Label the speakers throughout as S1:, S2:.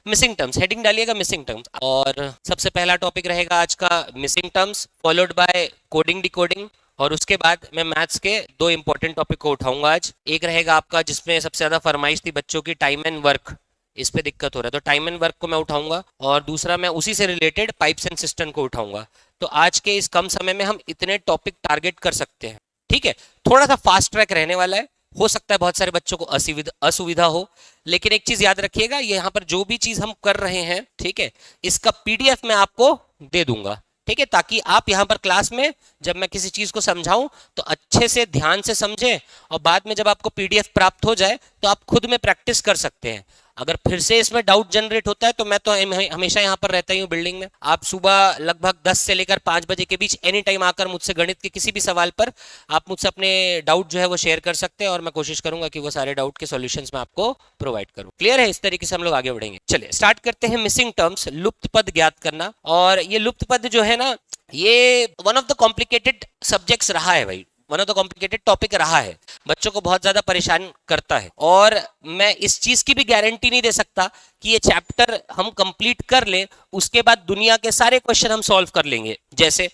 S1: Missing terms, heading डालिएगा missing terms. और सबसे पहला टॉपिक रहेगा आज का missing terms, followed by coding decoding. और उसके बाद मैं मैथ्स के दो इंपॉर्टेंट टॉपिक को उठाऊंगा आज। एक रहेगा आपका जिसमें सबसे ज्यादा फरमाइश थी बच्चों की, टाइम एंड वर्क, इस पे दिक्कत हो रहा है तो टाइम एंड वर्क को मैं उठाऊंगा। और दूसरा मैं उसी से रिलेटेड पाइप्स एंड सिस्टम को उठाऊंगा। तो आज के इस कम समय में हम इतने टॉपिक टारगेट कर सकते हैं, ठीक है। थोड़ा सा फास्ट ट्रैक रहने वाला है, हो सकता है बहुत सारे बच्चों को असुविधा हो, लेकिन एक चीज याद रखिएगा, यहाँ पर जो भी चीज हम कर रहे हैं, ठीक है, इसका पीडीएफ मैं आपको दे दूंगा, ठीक है, ताकि आप यहाँ पर क्लास में जब मैं किसी चीज को समझाऊं तो अच्छे से ध्यान से समझें, और बाद में जब आपको पीडीएफ प्राप्त हो जाए तो आप खुद में प्रैक्टिस कर सकते हैं। अगर फिर से इसमें डाउट जनरेट होता है तो मैं तो हमेशा यहाँ पर रहता ही हूँ बिल्डिंग में। आप सुबह लगभग 10 से लेकर 5 बजे के बीच एनी टाइम आकर मुझसे गणित के किसी भी सवाल पर आप मुझसे अपने डाउट जो है वो शेयर कर सकते हैं, और मैं कोशिश करूंगा कि वो सारे डाउट के सॉल्यूशंस मैं आपको प्रोवाइड करूं। क्लियर है? इस तरीके से हम लोग आगे बढ़ेंगे। चलिए स्टार्ट करते हैं। मिसिंग टर्म्स, लुप्त पद ज्ञात करना। और ये लुप्त पद जो है ना, ये one of the complicated subjects रहा है भाई, one of the complicated topic रहा है, बच्चों को बहुत ज्यादा परेशान करता है। और मैं इस चीज की भी गारंटी नहीं दे सकता कि ये चैप्टर हम कंप्लीट कर लें उसके बाद दुनिया के सारे क्वेश्चन हम सॉल्व कर लेंगे। जैसे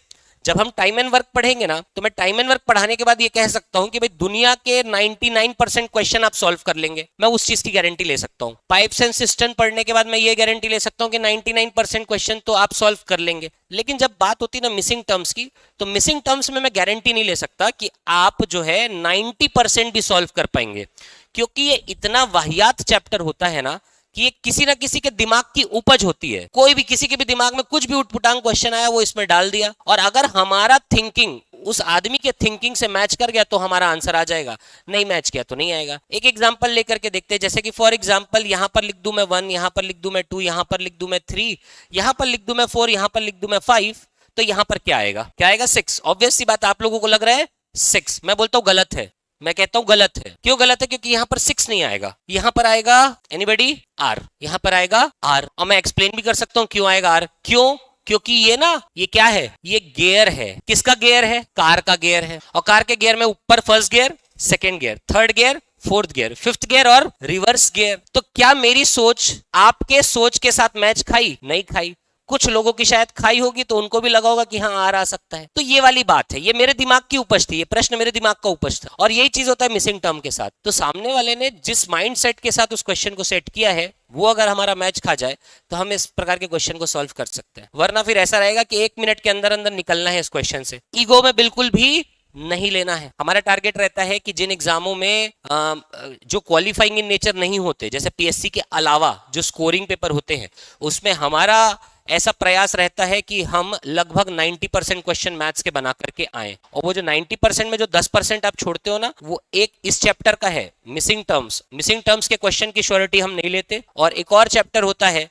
S1: जब हम टाइम एंड वर्क पढ़ेंगे ना, तो मैं टाइम एंड वर्क पढ़ाने के बाद ये कह सकता हूं कि भाई दुनिया के 99% क्वेश्चन आप सॉल्व कर लेंगे, मैं उस चीज की गारंटी ले सकता हूं। पाइप्स एंड सिस्टम पढ़ने के बाद मैं ये गारंटी ले सकता हूं कि 99% क्वेश्चन तो आप सॉल्व कर लेंगे। लेकिन जब बात होती है ना मिसिंग टर्म्स की, तो मिसिंग टर्म्स में मैं गारंटी नहीं ले सकता कि आप जो है 90% भी सॉल्व कर पाएंगे, क्योंकि ये इतना वाहियात चैप्टर होता है ना कि ये किसी ना किसी के दिमाग की उपज होती है। कोई भी किसी के भी दिमाग में कुछ भी उटपुटांग क्वेश्चन आया वो इसमें डाल दिया, और अगर हमारा थिंकिंग उस आदमी के थिंकिंग से मैच कर गया तो हमारा आंसर आ जाएगा, नहीं मैच किया तो नहीं आएगा। एक एग्जांपल लेकर के देखते हैं, जैसे कि फॉर एग्जांपल यहां पर लिख दूं मैं 1, यहां पर लिख दूं मैं 2, यहां पर लिख दूं मैं 3, यहां पर लिख दूं मैं 4, यहां पर लिख दूं मैं 5, तो यहां पर क्या आएगा? क्या आएगा? 6। ऑब्वियस सी बात, आप लोगों को लग रहा है 6, मैं बोलता हूं गलत है। मैं कहता हूं गलत है। क्यों गलत है? क्योंकि यहां पर 6 नहीं आएगा, यहां पर आएगा एनीबॉडी आर, यहां पर आएगा आर। और मैं एक्सप्लेन भी कर सकता हूं क्यों आएगा आर। क्यों? क्योंकि ये ना, ये क्या है? ये गियर है। किसका गियर है? कार का गियर है। और कार के गियर में ऊपर first gear, second gear, third gear, fourth gear, fifth gear और रिवर्स गियर। तो क्या मेरी सोच आपके सोच के साथ मैच खाई? नहीं खाई। कुछ लोगों की शायद खाई होगी, तो उनको भी लगा होगा कि हाँ आर आ सकता है। तो ये वाली बात है, ये मेरे दिमाग की उपज थी, ये प्रश्न मेरे दिमाग का उपज था। और यही चीज होता है मिसिंग टर्म के साथ। तो सामने वाले ने जिस माइंड सेट के साथ उस क्वेश्चन को सेट किया है, वो अगर हमारा मैच खा जाए तो हम इस प्रकार के क्वेश्चन को सॉल्व कर सकते हैं। वरना फिर ऐसा रहेगा कि 1 मिनट के अंदर अंदर निकलना है इस क्वेश्चन से। ईगो में बिल्कुल भी नहीं लेना है। हमारा टारगेट रहता है कि जिन एग्जामों में जो क्वालिफाइंग इन नेचर नहीं होते, जैसे पीएससी के अलावा जो स्कोरिंग पेपर होते हैं, उसमें हमारा ऐसा प्रयास रहता है कि हम लगभग 90% क्वेश्चन मैथ्स के बना करके आए। और वो जो 90% में जो 10% आप छोड़ते हो ना, वो एक इस चैप्टर का है, मिसिंग टर्म्स। मिसिंग टर्म्स के क्वेश्चन की श्योरिटी हम नहीं लेते। और एक और चैप्टर होता है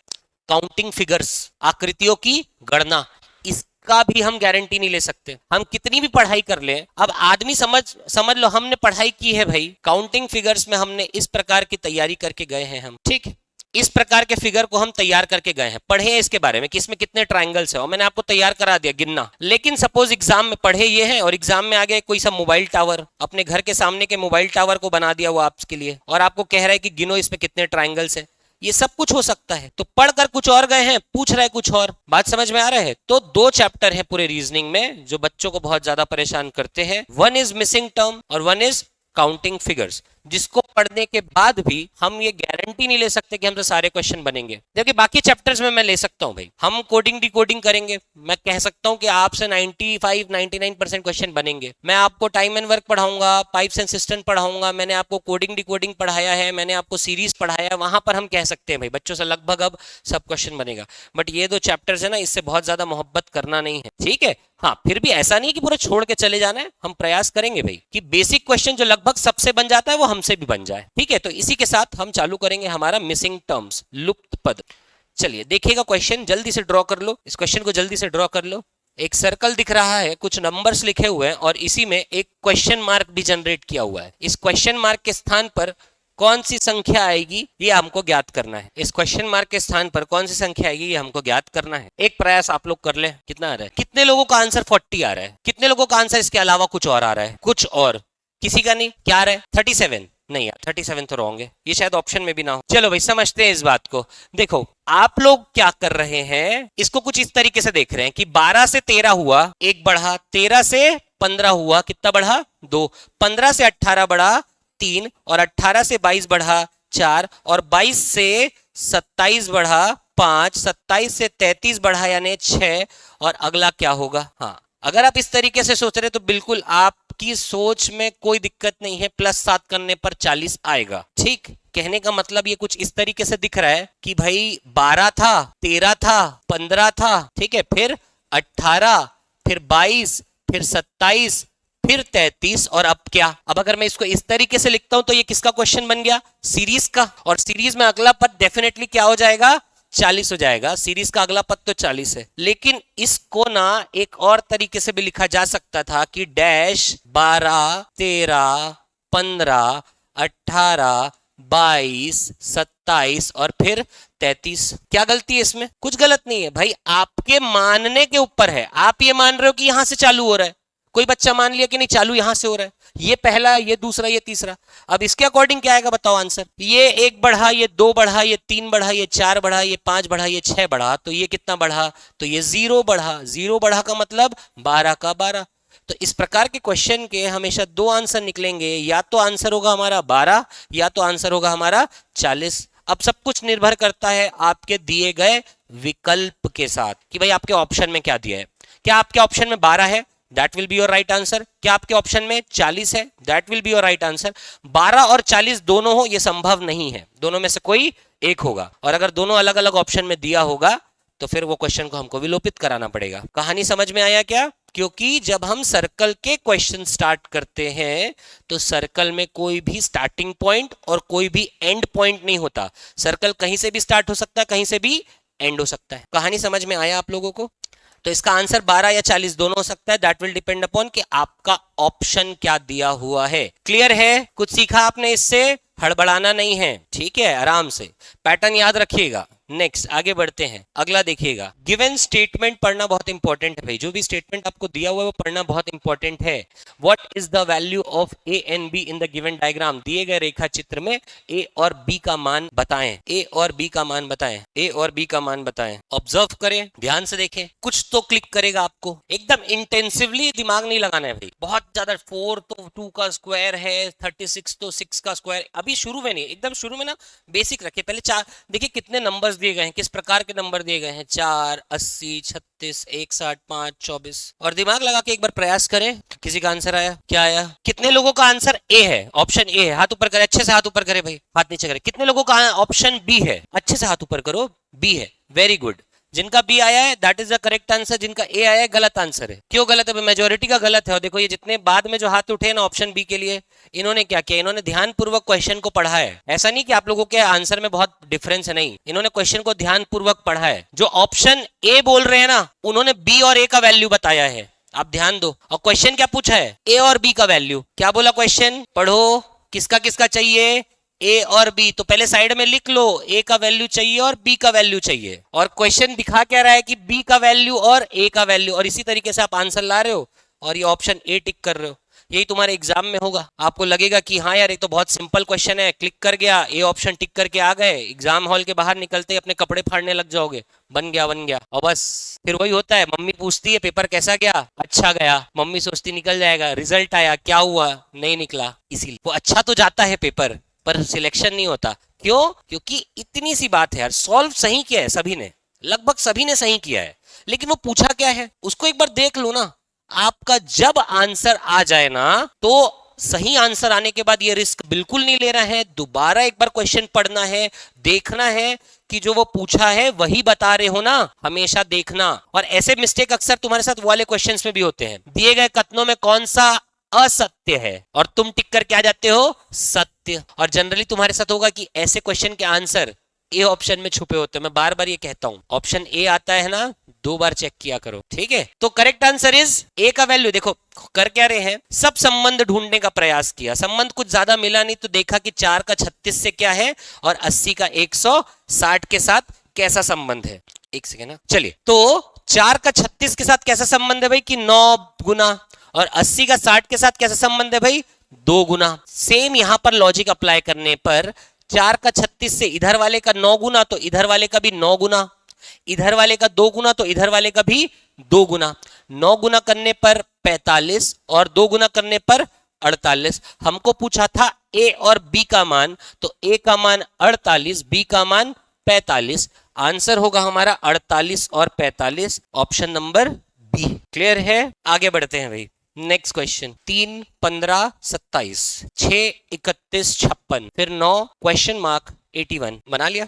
S1: काउंटिंग फिगर्स, आकृतियों की गणना, इसका भी हम गारंटी नहीं ले सकते। हम कितनी भी पढ़ाई कर लें, अब आदमी समझ लो हमने पढ़ाई की है भाई, काउंटिंग फिगर्स में हमने इस प्रकार की तैयारी करके गए हैं हम, ठीक है, इस प्रकार के फिगर को हम तैयार करके गए हैं, पढ़े हैं इसके बारे में कि इसमें कितने ट्रायंगल्स है, और मैंने आपको तैयार करा दिया गिनना। लेकिन सपोज एग्जाम में पढ़े ये हैं और एग्जाम में आ गया कोई सा मोबाइल टावर, अपने घर के सामने के मोबाइल टावर को बना दिया वो आपके लिए, और आपको कह रहा है कि गिनो इसमें कितने ट्रायंगल्स है। ये सब कुछ हो सकता है। तो पढ़कर कुछ और गए हैं, पूछ रहा है कुछ और। बात समझ में आ रहा है? तो 2 चैप्टर है पूरे रीजनिंग में जो बच्चों को बहुत ज्यादा परेशान करते हैं। वन इज मिसिंग टर्म और वन इज काउंटिंग फिगर्स, जिसको पढ़ने के बाद भी हम ये गारंटी नहीं ले सकते कि हमसे सारे क्वेश्चन बनेंगे। जबकि बाकी चैप्टर्स में मैं ले सकता हूं भाई, हम कोडिंग डिकोडिंग करेंगे, मैं कह सकता हूं कि आपसे 95-99% क्वेश्चन बनेंगे। मैं आपको टाइम एंड वर्क पढ़ाऊंगा, पाइप्स एंड सिस्टम पढ़ाऊंगा, मैंने आपको कोडिंग डिकोडिंग पढ़ाया है, मैंने आपको सीरीज पढ़ाया है, वहां पर हम कह सकते हैं भाई बच्चों से लगभग अब सब क्वेश्चन बनेगा। बट ये 2 चैप्टर्स है ना, इससे बहुत ज्यादा मोहब्बत करना नहीं है, ठीक है। हाँ, फिर भी ऐसा नहीं कि पूरा छोड़ के चले जाना है, हम प्रयास करेंगे भाई कि बेसिक क्वेश्चन जो लगभग सबसे बन जाता है वो हमसे भी बन जाए, ठीक है। तो इसी के साथ हम चालू करेंगे हमारा मिसिंग टर्म्स, लुप्त पद। चलिए देखिएगा क्वेश्चन, जल्दी से ड्रॉ कर लो इस क्वेश्चन को, जल्दी से ड्रॉ कर लो। एक सर्कल दिख रहा है, कुछ नंबर्स लिखे हुए हैं, और इसी में एक क्वेश्चन मार्क भी जनरेट किया हुआ है। इस क्वेश्चन मार्क के स्थान पर कौन सी संख्या आएगी ये हमको ज्ञात करना है। इस क्वेश्चन मार्क के स्थान पर कौन सी संख्या आएगी ये हमको ज्ञात करना है। एक प्रयास आप लोग कर ले। कितना आ रहा है? कितने लोगों का आंसर 40 आ रहा है? कितने लोगों का आंसर इसके अलावा कुछ और आ रहा है? कुछ और? किसी का नहीं? क्या आ रहा है? 37? नहीं यार, 37 तो रॉन्ग है, ये शायद ऑप्शन में भी ना हो। चलो भाई समझते हैं इस बात को। देखो आप लोग क्या कर रहे हैं, इसको कुछ इस तरीके से देख रहे हैं कि 12 से 13 हुआ, एक बढ़ा, 13 से 15 हुआ, कितना बढ़ा, 2, 15 से 18 बढ़ा, 3, और 18 से 22 बढ़ा, 4, और 22 से 27 बढ़ा, 5, 27 से 33 बढ़ा यानी 6, और अगला क्या होगा। हाँ, अगर आप इस तरीके से सोच रहे तो बिल्कुल आपकी सोच में कोई दिक्कत नहीं है, +7 करने पर 40 आएगा। ठीक, कहने का मतलब ये कुछ इस तरीके से दिख रहा है कि भाई 12 था, 13 था, 15 था, ठीक है, फिर 18, फिर 22, फिर 27, फिर 33, और अब क्या। अब अगर मैं इसको इस तरीके से लिखता हूं तो ये किसका क्वेश्चन बन गया, सीरीज का, और सीरीज में अगला पद डेफिनेटली क्या हो जाएगा, 40 हो जाएगा। सीरीज का अगला पद तो 40 है, लेकिन इसको ना एक और तरीके से भी लिखा जा सकता था कि डैश 12, 13, 15, 18, 22, 27 और फिर 33। क्या गलती है इसमें, कुछ गलत नहीं है भाई, आपके मानने के ऊपर है। आप ये मान रहे हो कि यहां से चालू हो रहा है, कोई बच्चा मान लिया कि नहीं चालू यहां से हो रहा है, ये पहला, ये दूसरा, ये तीसरा। अब इसके अकॉर्डिंग क्या आएगा बताओ आंसर, ये 1 बढ़ा, ये 2 बढ़ा, ये 3 बढ़ा, ये 4 बढ़ा, ये 5 बढ़ा, ये 6 बढ़ा, तो ये कितना बढ़ा, तो ये 0 बढ़ा। 0 बढ़ा का मतलब 12 का 12। तो इस प्रकार के क्वेश्चन के हमेशा दो आंसर निकलेंगे, या तो आंसर होगा हमारा 12 या तो आंसर होगा हमारा 40। अब सब कुछ निर्भर करता है आपके दिए गए विकल्प के साथ कि भाई आपके ऑप्शन में क्या दिया है। क्या आपके ऑप्शन में 12 है, that will be your right answer. क्या आपके ऑप्शन में 40 है, that will be your right answer. 12 और 40 दोनों हो, यह संभव नहीं है, दोनों में से कोई एक होगा। और अगर दोनों अलग अलग ऑप्शन में दिया होगा तो फिर वो क्वेश्चन को हमको विलोपित कराना पड़ेगा। कहानी समझ में आया क्या। क्योंकि जब हम सर्कल के क्वेश्चन स्टार्ट करते हैं तो सर्कल में कोई भी स्टार्टिंग पॉइंट और कोई भी एंड पॉइंट नहीं होता। सर्कल कहीं से भी स्टार्ट हो सकता है, कहीं से भी एंड हो सकता है। कहानी समझ में आया आप लोगों को। तो इसका आंसर 12 या 40 दोनों हो सकता है, दैट विल डिपेंड अपॉन कि आपका ऑप्शन क्या दिया हुआ है। क्लियर है, कुछ सीखा आपने इससे, हड़बड़ाना नहीं है, ठीक है, आराम से पैटर्न याद रखिएगा। नेक्स्ट आगे बढ़ते हैं, अगला देखिएगा। गिवन स्टेटमेंट पढ़ना बहुत इंपॉर्टेंट है भाई, जो भी स्टेटमेंट आपको दिया हुआ है वो पढ़ना बहुत इंपॉर्टेंट है। What is the value of A and be in the given diagram. दिए गए रेखा चित्र में ए और बी का मान बताएं। ए और बी का मान बताएं, ए और बी का मान बताएं। ऑब्जर्व करें, ध्यान से देखें, कुछ तो क्लिक करेगा आपको। एकदम इंटेंसिवली दिमाग नहीं लगाना है भाई, बहुत ज्यादा। 4 तो 2 का स्क्वायर है, 36 तो 6 का स्क्वायर। अभी शुरू में नहीं, एकदम शुरू में ना बेसिक रखिए। पहले 4 देखिए कितने नंबर्स दिए गए हैं, किस प्रकार के नंबर दिए गए हैं, 4, 80, 36, 61, 5, 24। और दिमाग लगा के एक बार प्रयास करें। किसी का आंसर आया, क्या आया, कितने लोगों का आंसर ए है, ऑप्शन ए है, हाथ ऊपर करे, अच्छे से हाथ ऊपर करे भाई, हाथ नीचे करे। कितने लोगों का ऑप्शन बी है, अच्छे से हाथ ऊपर करो, बी है, वेरी गुड। जिनका बी आया है that is the correct answer, जिनका ए आया है गलत आंसर है। क्यों गलत है, मेजोरिटी का गलत है। और देखो ये जितने बाद में जो हाथ उठे ना ऑप्शन बी के लिए, इन्होंने क्या किया, इन्होंने ध्यानपूर्वक क्वेश्चन को पढ़ा है। ऐसा नहीं कि आप लोगों के आंसर में बहुत डिफरेंस है, नहीं, इन्होंने क्वेश्चन को ध्यानपूर्वक पढ़ा है। जो ऑप्शन ए बोल रहे हैं ना, उन्होंने बी और ए का वैल्यू बताया है, आप ध्यान दो। और क्वेश्चन क्या पूछा है, ए और बी का वैल्यू। क्या बोला क्वेश्चन, पढ़ो, किसका किसका चाहिए, ए और बी। तो पहले साइड में लिख लो, ए का वैल्यू चाहिए और बी का वैल्यू चाहिए। और क्वेश्चन दिखा क्या रहा है कि बी का वैल्यू और ए का वैल्यू, और इसी तरीके से आप आंसर ला रहे हो और ये ऑप्शन ए टिक कर रहे हो। यही तुम्हारे एग्जाम में होगा। आपको लगेगा कि हाँ यार ये तो बहुत सिंपल क्वेश्चन है, क्लिक कर गया, ए ऑप्शन टिक करके आ गए, एग्जाम हॉल के बाहर निकलते ही अपने कपड़े फाड़ने लग जाओगे, बन गया बन गया। और बस फिर वही होता है, मम्मी पूछती है पेपर कैसा गया, अच्छा गया, मम्मी सोचती निकल जाएगा, रिजल्ट आया, क्या हुआ, नहीं निकला। इसीलिए वो अच्छा तो जाता है पेपर पर सिलेक्शन नहीं होता। क्यों, क्योंकि इतनी सी बात है यार, सॉल्व सही किया है सभी ने, लगभग सभी ने सही किया है, लेकिन वो पूछा क्या है उसको एक बार देख लो ना। आपका जब आंसर आ जाए ना तो सही आंसर आने के बाद ये रिस्क बिल्कुल नहीं लेना है, दोबारा एक बार क्वेश्चन पढ़ना है, देखना है कि जो वो पूछा है वही बता रहे हो ना, हमेशा देखना। और ऐसे मिस्टेक अक्सर तुम्हारे साथ वाले क्वेश्चंस में भी होते हैं, दिए गए कथनों में कौन सा असत्य है और तुम टिक करके आ जाते हो सत्य। और जनरली तुम्हारे साथ होगा कि ऐसे क्वेश्चन के आंसर ए ऑप्शन में छुपे होते हैं। मैं बार बार ये कहता हूं, ऑप्शन ए आता है ना, 2 बार चेक किया करो, ठीक है। तो करेक्ट आंसर इज ए का वैल्यू। देखो कर क्या रहे हैं, सब संबंध ढूंढने का प्रयास किया, संबंध कुछ ज्यादा मिला नहीं तो देखा कि 4 का 36 से क्या है और 80 का 160 के साथ कैसा संबंध है। एक सेकेंड ना, चलिए। तो 4 का 36 के साथ कैसा संबंध है भाई कि 9 गुना, और 80 का 60 के साथ कैसा संबंध है भाई 2 गुना। सेम यहां पर लॉजिक अप्लाई करने पर 4 का 36 से इधर वाले का 9 गुना तो इधर वाले का भी 9 गुना, इधर वाले का 2 गुना तो इधर वाले का भी 2 गुना। 9 गुना करने पर 45 और 2 गुना करने पर 48। हमको पूछा था ए और बी का मान, तो ए का मान 48, बी का मान 45। आंसर होगा हमारा 48 और 45, ऑप्शन नंबर बी। क्लियर है? आगे बढ़ते हैं भाई। नेक्स्ट क्वेश्चन, 3, 15, 27, 6, 31, 56, फिर 9 क्वेश्चन मार्क 81। बना लिया?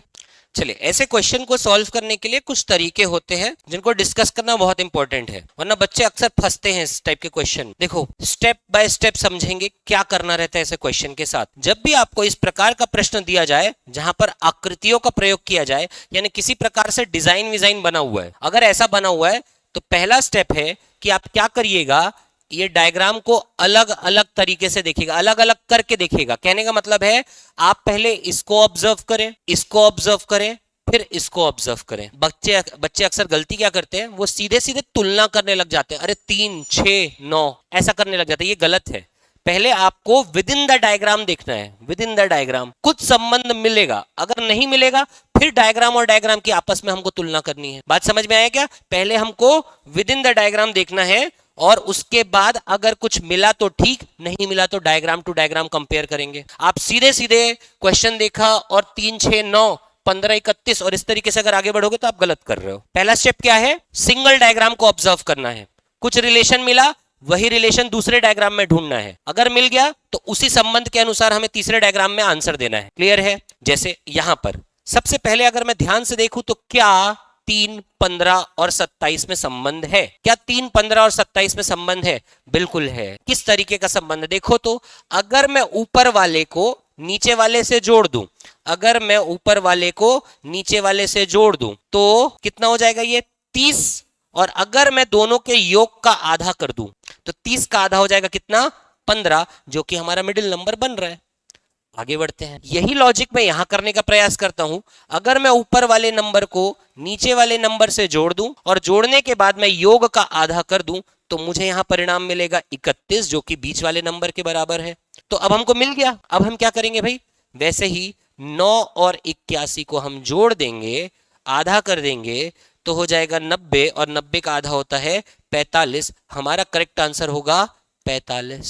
S1: चलिए, ऐसे क्वेश्चन को सॉल्व करने के लिए कुछ तरीके होते हैं जिनको डिस्कस करना बहुत इंपॉर्टेंट है, वरना बच्चे अक्सर फंसते हैं इस टाइप के क्वेश्चन। देखो, स्टेप बाय स्टेप समझेंगे क्या करना रहता है ऐसे क्वेश्चन के साथ। जब भी आपको इस प्रकार का प्रश्न दिया जाए जहां पर आकृतियों का प्रयोग किया जाए, यानी किसी प्रकार से डिजाइन विजाइन बना हुआ है, अगर ऐसा बना हुआ है तो पहला स्टेप है कि आप क्या करिएगा, ये डायग्राम को अलग अलग तरीके से देखिएगा, अलग अलग करके देखिएगा। कहने का मतलब है आप पहले इसको ऑब्जर्व करें, इसको ऑब्जर्व करें, फिर इसको ऑब्जर्व करें। बच्चे अक्सर गलती क्या करते हैं, वो सीधे सीधे तुलना करने लग जाते हैं। अरे 3, 6, 9 ऐसा करने लग जाते हैं, ये गलत है। पहले आपको विद इन द डायग्राम देखना है, विद इन द डायग्राम कुछ संबंध मिलेगा, अगर नहीं मिलेगा फिर डायग्राम और डायग्राम की आपस में हमको तुलना करनी है। बात समझ में आया क्या? पहले हमको विद इन द डायग्राम देखना है और उसके बाद अगर कुछ मिला तो ठीक, नहीं मिला तो डायग्राम टू डायग्राम कंपेयर करेंगे। आप सीधे सीधे क्वेश्चन देखा और 3, 6, 9, 15, 31 और इस तरीके से अगर आगे बढ़ोगे तो आप गलत कर रहे हो। पहला स्टेप क्या है? सिंगल डायग्राम को ऑब्जर्व करना है। कुछ रिलेशन मिला, वही रिलेशन दूसरे डायग्राम में ढूंढना है। अगर मिल गया तो उसी संबंध के अनुसार हमें तीसरे डायग्राम में आंसर देना है। क्लियर है? जैसे यहां पर सबसे पहले अगर मैं ध्यान से देखूं तो क्या 3, 15 और 27 में संबंध है? क्या 3, 15 और 27 में संबंध है? बिल्कुल है। किस तरीके का संबंध? देखो तो, अगर मैं ऊपर वाले को नीचे वाले से जोड़ दूं, अगर मैं ऊपर वाले को नीचे वाले से जोड़ दूं तो कितना हो जाएगा? ये 30। और अगर मैं दोनों के योग का आधा कर दूं तो 30 का आधा हो जाएगा कितना? 15, जो कि हमारा मिडिल नंबर बन रहा है। आगे बढ़ते हैं। यही लॉजिक मैं यहां करने का प्रयास करता हूं। अगर मैं ऊपर वाले नंबर को नीचे वाले नंबर से जोड़ दूं और जोड़ने के बाद मैं योग का आधा कर दूं तो मुझे यहां परिणाम मिलेगा 31, जो कि बीच वाले नंबर के बराबर है। तो अब हमको मिल गया। अब हम क्या करेंगे भाई? वैसे ही 9 और 81 को हम जोड़ देंगे, आधा कर देंगे तो हो जाएगा 90 और 90 का आधा होता है 45। हमारा करेक्ट आंसर होगा 45।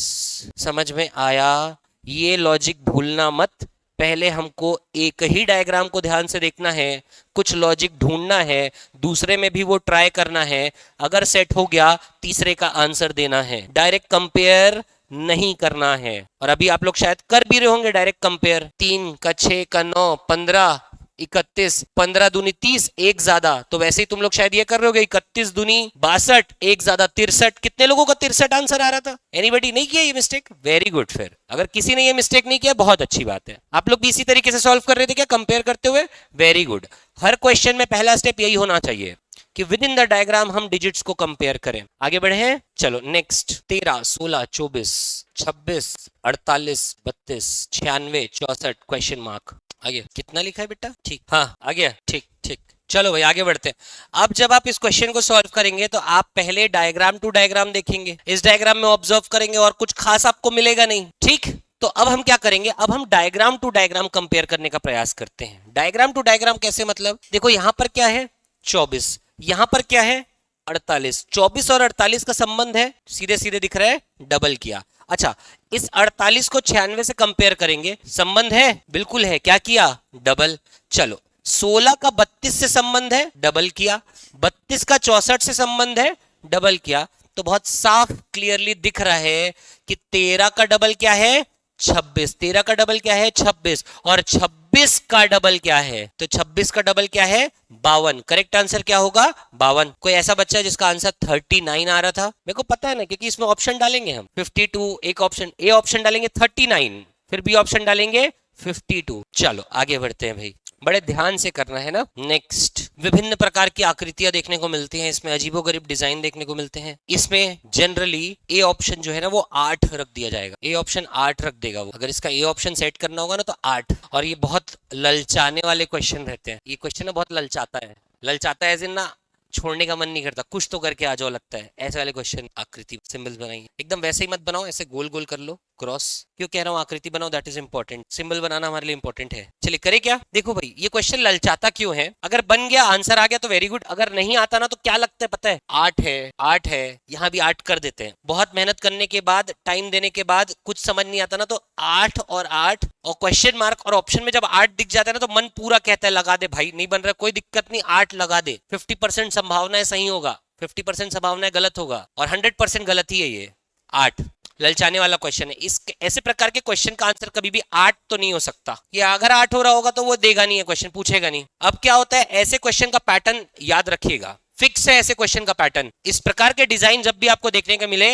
S1: समझ में आया? ये लॉजिक भूलना मत। पहले हमको एक ही डायग्राम को ध्यान से देखना है, कुछ लॉजिक ढूंढना है, दूसरे में भी वो ट्राई करना है। अगर सेट हो गया तीसरे का आंसर देना है। डायरेक्ट कंपेयर नहीं करना है। और अभी आप लोग शायद कर भी रहे होंगे डायरेक्ट कंपेयर। 3 का 6 का 9, 15, 31, 15 दूनी 30, एक ज्यादा, तो वैसे ही तुम लोग शायद ये कर रहे होगे 31 दूनी 62, एक ज्यादा 63। कितने लोगों का 63 आंसर आ रहा था? एनीबडी नहीं किया ये मिस्टेक? Very good. फिर अगर किसी ने ये मिस्टेक नहीं किया, बहुत अच्छी बात है। आप लोग भी इसी तरीके से सॉल्व कर रहे थे क्या, कंपेयर करते हुए? Very good. हर क्वेश्चन में पहला स्टेप यही होना चाहिए कि विद इन द डायग्राम हम डिजिट्स को कंपेयर करें। आगे बढ़े हैं, चलो नेक्स्ट। 13, 16, 24, 26, 48, 32, 96, 64 question mark. आगे कितना लिखा है बेटा? ठीक, हाँ आ गया। ठीक ठीक, चलो भाई आगे बढ़ते हैं। अब जब आप इस क्वेश्चन को सॉल्व करेंगे तो आप पहले डायग्राम टू डायग्राम देखेंगे, इस डायग्राम में ऑब्जर्व करेंगे और कुछ खास आपको मिलेगा नहीं। ठीक, तो अब हम क्या करेंगे? अब हम डायग्राम टू डायग्राम कंपेयर करने का प्रयास करते हैं। डायग्राम टू डायग्राम कैसे? मतलब देखो, यहां पर क्या है? 24, यहां पर क्या है? 48। 24 और 48 का संबंध है, सीधे सीधे दिख रहा है, डबल किया। अच्छा, इस 48 को 96 से कंपेयर करेंगे, संबंध है? बिल्कुल है। क्या किया? डबल। चलो, 16 का 32 से संबंध है, डबल किया। 32 का 64 से संबंध है, डबल किया। तो बहुत साफ क्लियरली दिख रहा है कि 13 का डबल क्या है? 26। 13 का डबल क्या है? 26। और 26 का डबल क्या है? तो 26 का डबल क्या है? 52। करेक्ट आंसर क्या होगा? 52। कोई ऐसा बच्चा है जिसका आंसर 39 आ रहा था? मेरे को पता है ना, क्योंकि इसमें ऑप्शन डालेंगे हम। 52 एक ऑप्शन, ए ऑप्शन डालेंगे 39, फिर बी ऑप्शन डालेंगे 52। चलो आगे बढ़ते हैं भाई, बड़े ध्यान से करना है ना। नेक्स्ट, विभिन्न प्रकार की आकृतियां देखने को मिलती हैं इसमें, अजीबोगरीब डिजाइन देखने को मिलते हैं इसमें। जनरली ए ऑप्शन जो है ना वो 8 रख दिया जाएगा, ए ऑप्शन 8 रख देगा वो। अगर इसका ए ऑप्शन सेट करना होगा ना तो 8। और ये बहुत ललचाने वाले क्वेश्चन रहते हैं। ये क्वेश्चन बहुत ललचाता है, ललचाता है ना, छोड़ने का मन नहीं करता, कुछ तो करके आ जाओ लगता है, ऐसे वाले क्वेश्चन। आकृति सिंबल्स बनाइए, एकदम वैसे ही मत बनाओ, ऐसे गोल गोल कर लो, क्रॉस। क्यों कह रहा हूँ आकृति बनाओ, दैट इज इंपॉर्टेंट, सिंबल बनाना हमारे लिए इंपॉर्टेंट है। चलिए करे क्या, देखो भाई ये क्वेश्चन ललचाता क्यों है, अगर बन गया आंसर आ गया तो वेरी गुड, अगर नहीं आता ना तो क्या लगता है पता है, 8 है, 8 है, यहाँ भी 8 कर देते हैं। बहुत मेहनत करने के बाद, टाइम देने के बाद कुछ समझ नहीं आता ना तो 8 और 8 और क्वेश्चन मार्क और ऑप्शन में जब 8 दिख जाता है ना तो मन पूरा कहता है लगा दे भाई, नहीं बन रहा कोई दिक्कत नहीं, 8 लगा दे। 50% संभावना है सही होगा, 50% संभावना है गलत होगा, और 100% गलत ही है ये 8। ललचाने वाला क्वेश्चन है, इस ऐसे प्रकार के क्वेश्चन का आंसर कभी भी 8 तो नहीं हो सकता, ये अगर 8 हो रहा होगा तो वो देगा नहीं है क्वेश्चन, पूछेगा नहीं। अब क्या होता है, ऐसे क्वेश्चन का पैटर्न याद रखिएगा, फिक्स है ऐसे क्वेश्चन का पैटर्न। इस प्रकार के डिजाइन जब भी आपको देखने को मिले,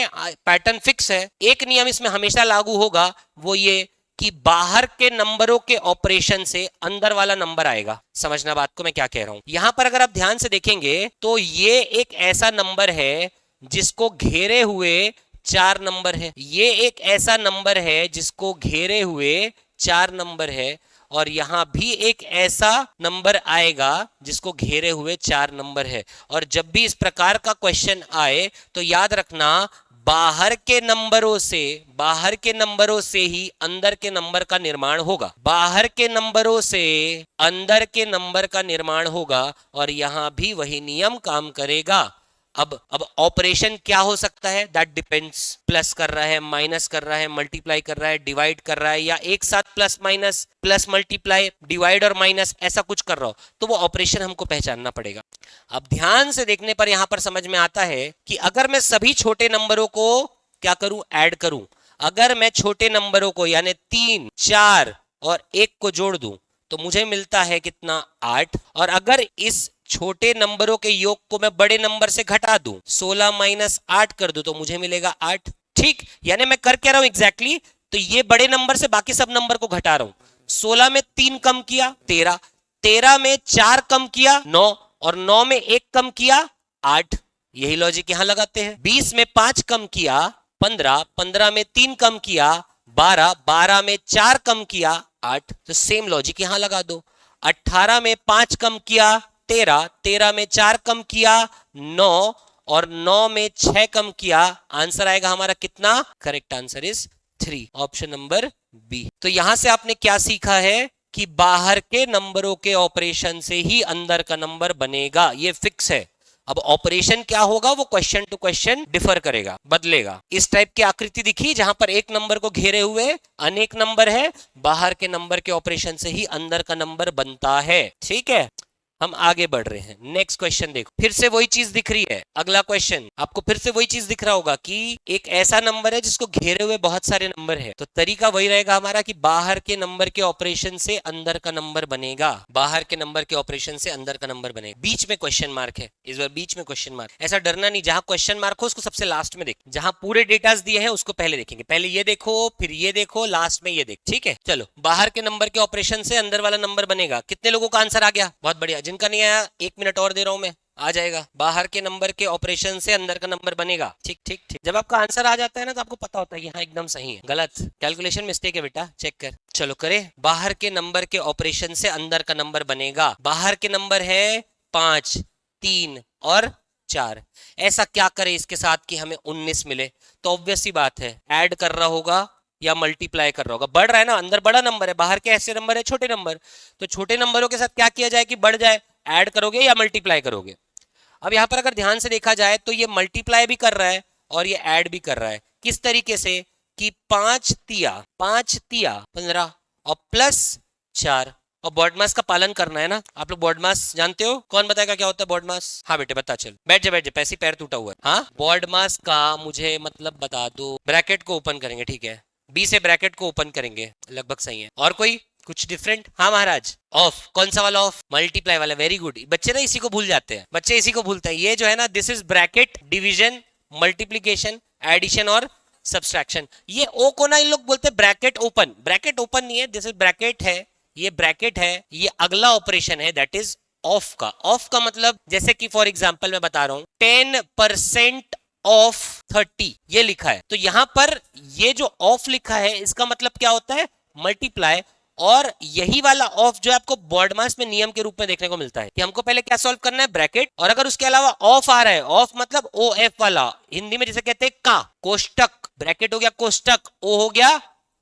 S1: पैटर्न फिक्स है। एक नियम इसमें हमेशा लागू होगा, वो ये कि बाहर के नंबरों के ऑपरेशन से अंदर वाला नंबर आएगा। समझना बात को मैं क्या कह रहा हूं। यहां पर अगर आप ध्यान से देखेंगे तो ये एक ऐसा नंबर है जिसको घेरे हुए 4 नंबर है, ये एक ऐसा नंबर है जिसको घेरे हुए 4 नंबर है, और यहां भी एक ऐसा नंबर आएगा जिसको घेरे हुए 4 नंबर है। और जब भी इस प्रकार का क्वेश्चन आए तो याद रखना, बाहर के नंबरों से ही अंदर के नंबर का निर्माण होगा, बाहर के नंबरों से अंदर के नंबर का निर्माण होगा, और यहां भी वही नियम काम करेगा। अब ऑपरेशन क्या हो सकता है, दैट डिपेंड्स, प्लस कर रहा है, माइनस कर रहा है, मल्टीप्लाई कर रहा है, डिवाइड कर रहा है, या एक साथ plus minus, plus multiply, divide और माइनस, ऐसा कुछ कर रहा हो तो वो ऑपरेशन हमको पहचानना पड़ेगा। अब ध्यान से देखने पर यहां पर समझ में आता है कि अगर मैं सभी छोटे नंबरों को क्या करूं, ऐड करूं, अगर मैं छोटे नंबरों को यानी 3, 4 और 1 को जोड़ दूं तो मुझे मिलता है कितना, 8। और अगर इस छोटे नंबरों के योग को मैं बड़े नंबर से घटा दूं, 16 माइनस 8 कर दूं तो मुझे मिलेगा 8। ठीक, यानी मैं कर क्या रहा हूं एग्जैक्टली, तो ये बड़े नंबर से बाकी सब नंबर को घटा रहा हूं। 16 में 3 कम किया 13, 13 में 4 कम किया 9, और 9 में 1 कम किया 8। यही लॉजिक यहां लगाते हैं। 20 में 5 कम किया 15, 15 में 3 कम किया 12, 12 में 4 कम किया 8, तो सेम लॉजिक यहां लगा दो। 18 में 5 कम किया 13, 13 में 4 कम किया 9, और 9 में 6 कम किया, आंसर आएगा हमारा कितना, correct answer is 3, option number B. तो यहां से आपने क्या सीखा है कि बाहर के नंबरों के ऑपरेशन से ही अंदर का नंबर बनेगा, ये फिक्स है। अब ऑपरेशन क्या होगा वो क्वेश्चन टू क्वेश्चन डिफर करेगा, बदलेगा। इस टाइप की आकृति दिखी जहां पर एक नंबर को घेरे हुए अनेक नंबर है, बाहर के नंबर के ऑपरेशन से ही अंदर का नंबर बनता है। ठीक है, हम आगे बढ़ रहे हैं। नेक्स्ट क्वेश्चन देखो, फिर से वही चीज दिख रही है। अगला क्वेश्चन आपको फिर से वही चीज दिख रहा होगा कि एक ऐसा नंबर है जिसको घेरे हुए बहुत सारे नंबर है, तो तरीका वही रहेगा हमारा कि बाहर के नंबर के ऑपरेशन से अंदर का नंबर बनेगा, बाहर के नंबर के ऑपरेशन से अंदर का नंबर बनेगा। बीच में क्वेश्चन मार्क है, इस बार बीच में क्वेश्चन मार्क। ऐसा डरना नहीं, जहां क्वेश्चन मार्क हो उसको सबसे लास्ट में देख, जहां पूरे डेटास दिए हैं उसको पहले देखेंगे। पहले ये देखो, फिर ये देखो, लास्ट में ये देख। ठीक है, चलो, बाहर के नंबर के ऑपरेशन से अंदर वाला नंबर बनेगा। कितने लोगों का आंसर आ गया, बहुत बढ़िया। जिनका नहीं आया 1 मिनट और दे रहा हूं मैं, आ जाएगा। बाहर के नंबर के ऑपरेशन से अंदर का नंबर बनेगा। ठीक ठीक ठीक, जब आपका आंसर आ जाता है ना तो आपको पता होता है कि हाँ एकदम सही है, गलत कैलकुलेशन मिस्टेक है बेटा, चेक कर। चलो करें, बाहर के नंबर के ऑपरेशन से अंदर का नंबर बनेगा। बाहर के नंबर है 5, 3 और 4। ऐसा क्या करें इसके साथ कि हमें 19 मिले, तो ऑब्वियस सी बात है, ऐड कर रहा होगा या मल्टीप्लाई कर रहा होगा। बढ़ रहा है ना, अंदर बड़ा नंबर है, बाहर के ऐसे नंबर है छोटे नंबर, तो छोटे नंबरों के साथ क्या किया जाए कि बढ़ जाए, ऐड करोगे या मल्टीप्लाई करोगे। अब यहां पर अगर ध्यान से देखा जाए तो ये मल्टीप्लाई भी कर रहा है और ये ऐड भी कर रहा है। किस तरीके से कि 5 तिया 15 और प्लस 4, और बॉडमास का पालन करना है ना। आप लोग बॉडमास जानते हो, कौन बताएगा क्या होता है बॉडमास? हाँ बेटे बता, चल बैठ जा, पैसे पैर टूटा हुआ है। हाँ, बॉडमास का मुझे मतलब बता दो। ब्रैकेट को ओपन करेंगे, ठीक है, बी से ब्रैकेट को ओपन करेंगे, लगभग सही है। और कोई कुछ डिफरेंट? हाँ महाराज, ऑफ। कौन सा वाला ऑफ? मल्टीप्लाई वाला, वेरी गुड। बच्चे ना इसी को भूल जाते हैं, बच्चे इसी को भूलते हैं। ये जो है ना, this is bracket, division, multiplication, addition और सब्सट्रैक्शन। ये ओ को ना इन लोग बोलते हैं ब्रैकेट ओपन। ब्रैकेट ओपन नहीं है, दिस इज ब्रैकेट है, ये ब्रैकेट है, ये अगला ऑपरेशन है, दैट इज ऑफ का। ऑफ का मतलब जैसे कि फॉर एग्जाम्पल मैं बता रहा हूं 10% ऑफ 30, ये लिखा है, तो यहां पर ये जो ऑफ लिखा है इसका मतलब क्या होता है? मल्टीप्लाई। और यही वाला ऑफ जो आपको बोर्ड मास में नियम के रूप में देखने को मिलता है कि हमको पहले क्या सॉल्व करना है, ब्रैकेट, और अगर उसके अलावा ऑफ आ रहा है, ऑफ मतलब ओ एफ वाला, हिंदी में जिसे कहते हैं का, कोष्टक, ब्रैकेट हो गया कोष्टक, ओ हो गया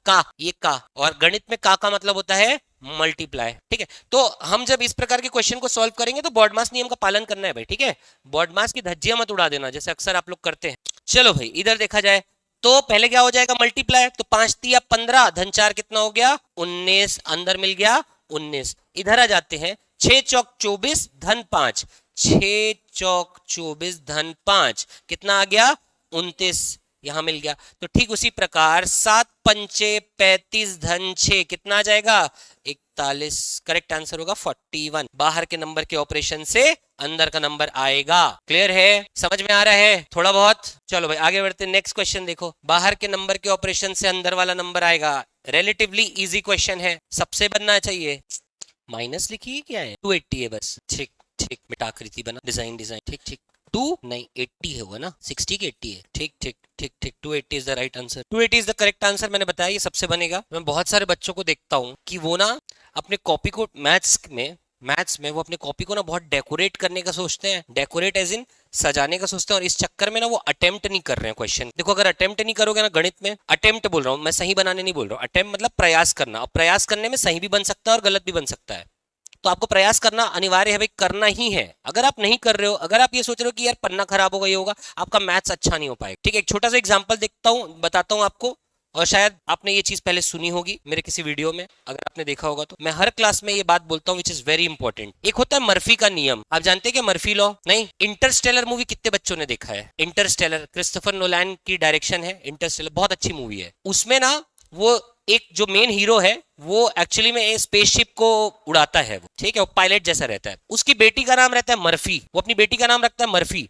S1: का, ये का, और गणित में का मतलब होता है मल्टीप्लाई। ठीक है, तो हम जब इस प्रकार के क्वेश्चन को सॉल्व करेंगे तो बॉड मास नियम का पालन करना है भाई। ठीक है, बॉड मास की धज्जियां मत उड़ा देना जैसे अक्सर आप लोग करते हैं। चलो भाई इधर देखा जाए तो पहले क्या हो जाएगा, मल्टीप्लाई, तो 5 तिया 15, धन 4 कितना हो गया 19, अंदर मिल गया 19। इधर आ जाते हैं, 6 चौक 24 धन 5, 6 चौक 24 धन 5 कितना आ गया 29, यहां मिल गया। तो ठीक उसी प्रकार 7 पंचे 35 धन 6 कितना आ जाएगा 41, करेक्ट आंसर होगा 41। बाहर के नंबर के ऑपरेशन से अंदर का नंबर आएगा। क्लियर है, समझ में आ रहा है थोड़ा बहुत? चलो भाई आगे बढ़ते हैं, नेक्स्ट क्वेश्चन देखो। बाहर के नंबर के ऑपरेशन से अंदर वाला नंबर आएगा, रिलेटिवली इजी क्वेश्चन है, सबसे बनना चाहिए। माइनस लिखिए क्या है, 280 है बस। ठीक ठीक, मिटाकृति बना, डिजाइन डिजाइन, ठीक ठीक। 2 नहीं 80 है, होगा ना, 60 की 80 है। ठीक ठीक ठीक ठीक, 280 is the right answer, 280 is the correct answer. मैंने बताया ये सबसे बनेगा। मैं बहुत सारे बच्चों को देखता हूँ कि वो ना अपने कॉपी को मैथ्स में वो अपने कॉपी को ना बहुत डेकोरेट करने का सोचते हैं, डेकोरेट एज इन सजाने का सोचते हैं, और इस चक्कर में ना वो अटेम्प्ट नहीं कर रहे हैं क्वेश्चन। देखो अगर अटेम्प्ट नहीं करोगे ना गणित में, अटेम्प्ट बोल रहा हूँ मैं, सही बनाने नहीं बोल रहा हूँ, अटेम्प्ट मतलब प्रयास करना, और प्रयास करने में सही भी बन सकता है और गलत भी बन सकता है। तो आपको प्रयास करना अनिवार्य है भाई, करना ही है। अगर आप नहीं कर रहे हो, अगर आप ये सोच रहे हो कि यार पन्ना खराब होगा, ये होगा, आपका मैथ्स अच्छा नहीं हो पाएगा। ठीक है, एक छोटा सा एग्जांपल बताता हूँ आपको, और शायद आपने ये चीज पहले सुनी होगी मेरे किसी वीडियो में, अगर आपने देखा होगा तो। मैं हर क्लास में ये बात बोलता हूँ विच इज वेरी इंपॉर्टेंट। एक होता है मर्फी का नियम, आप जानते हैं क्या मर्फी लॉ? नहीं। इंटरस्टेलर मूवी कितने बच्चों ने देखा है? इंटरस्टेलर, क्रिस्टोफर नोलैन की डायरेक्शन है इंटरस्टेलर, बहुत अच्छी मूवी है। उसमें ना वो एक जो मेन हीरो है वो एक्चुअली में स्पेसशिप को उड़ाता है, वो ठीक है, वो पायलट जैसा रहता है। उसकी बेटी का नाम रहता है मर्फी, वो अपनी बेटी का नाम रखता है मर्फी,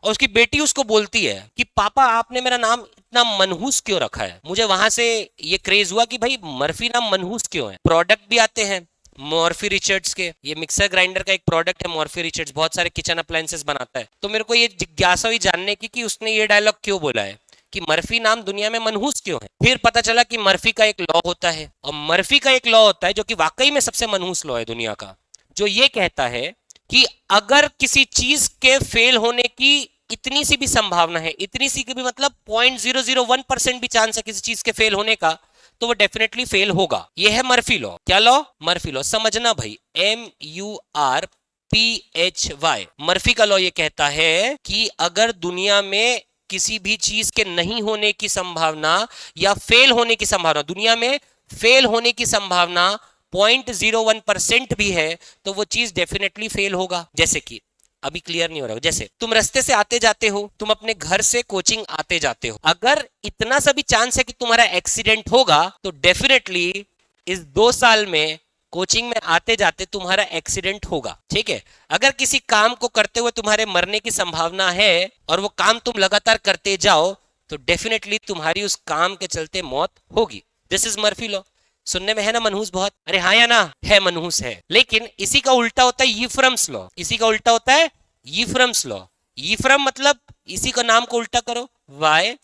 S1: और उसकी बेटी उसको बोलती है कि पापा आपने मेरा नाम इतना मनहूस क्यों रखा है? मुझे वहां से ये क्रेज हुआ कि भाई मर्फी नाम मनहूस क्यों है। प्रोडक्ट भी आते हैं मॉर्फी रिचर्ड्स के, ये मिक्सर ग्राइंडर का एक प्रोडक्ट है मॉर्फी रिचर्ड्स, बहुत सारे किचन अप्लायंसेस बनाता है। तो मेरे को ये जिज्ञासा हुई जानने की कि उसने ये डायलॉग क्यों बोला है कि मर्फी नाम दुनिया में मनहूस क्यों है। फिर पता चला कि मर्फी का एक लॉ होता है, और मर्फी का एक लॉ होता है जो कि वाकई में सबसे मनहूस लॉ है दुनिया का, जो ये कहता है कि अगर किसी चीज के फेल होने की इतनी सी भी संभावना है, इतनी सी की भी मतलब 0.001% भी चांस है किसी चीज के फेल होने का, तो वो डेफिनेटली फेल होगा। ये है मर्फी लॉ। क्या लॉ? मर्फी लॉ, समझना भाई, MURPHY। मर्फी का लॉ ये कहता है कि अगर दुनिया में किसी भी चीज के नहीं होने की संभावना या फेल होने की संभावना, दुनिया में फेल होने की संभावना 0.01% भी है, तो वो चीज डेफिनेटली फेल होगा। जैसे कि अभी क्लियर नहीं हो रहा, जैसे तुम रास्ते से आते जाते हो, तुम अपने घर से कोचिंग आते जाते हो, अगर इतना सा भी चांस है कि तुम्हारा एक्सीडेंट होगा, तो डेफिनेटली इस 2 साल में कोचिंग में आते जाते तुम्हारा एक्सीडेंट होगा। ठीक है, अगर किसी काम को करते हुए तुम्हारे मरने की संभावना है और वो काम तुम लगातार करते जाओ, तो डेफिनेटली तुम्हारी उस काम के चलते मौत होगी। This is Murphy law. सुनने में है ना मनहूस बहुत? अरे हाँ या ना, है मनहूस है। लेकिन इसी का उल्टा होता है यीफ्रम्स लॉ, इसी का उल्टा होता है यीफ्रम्स लॉ। यीफ्रम मतलब इसी का नाम को उल्टा करो, YHPRUM,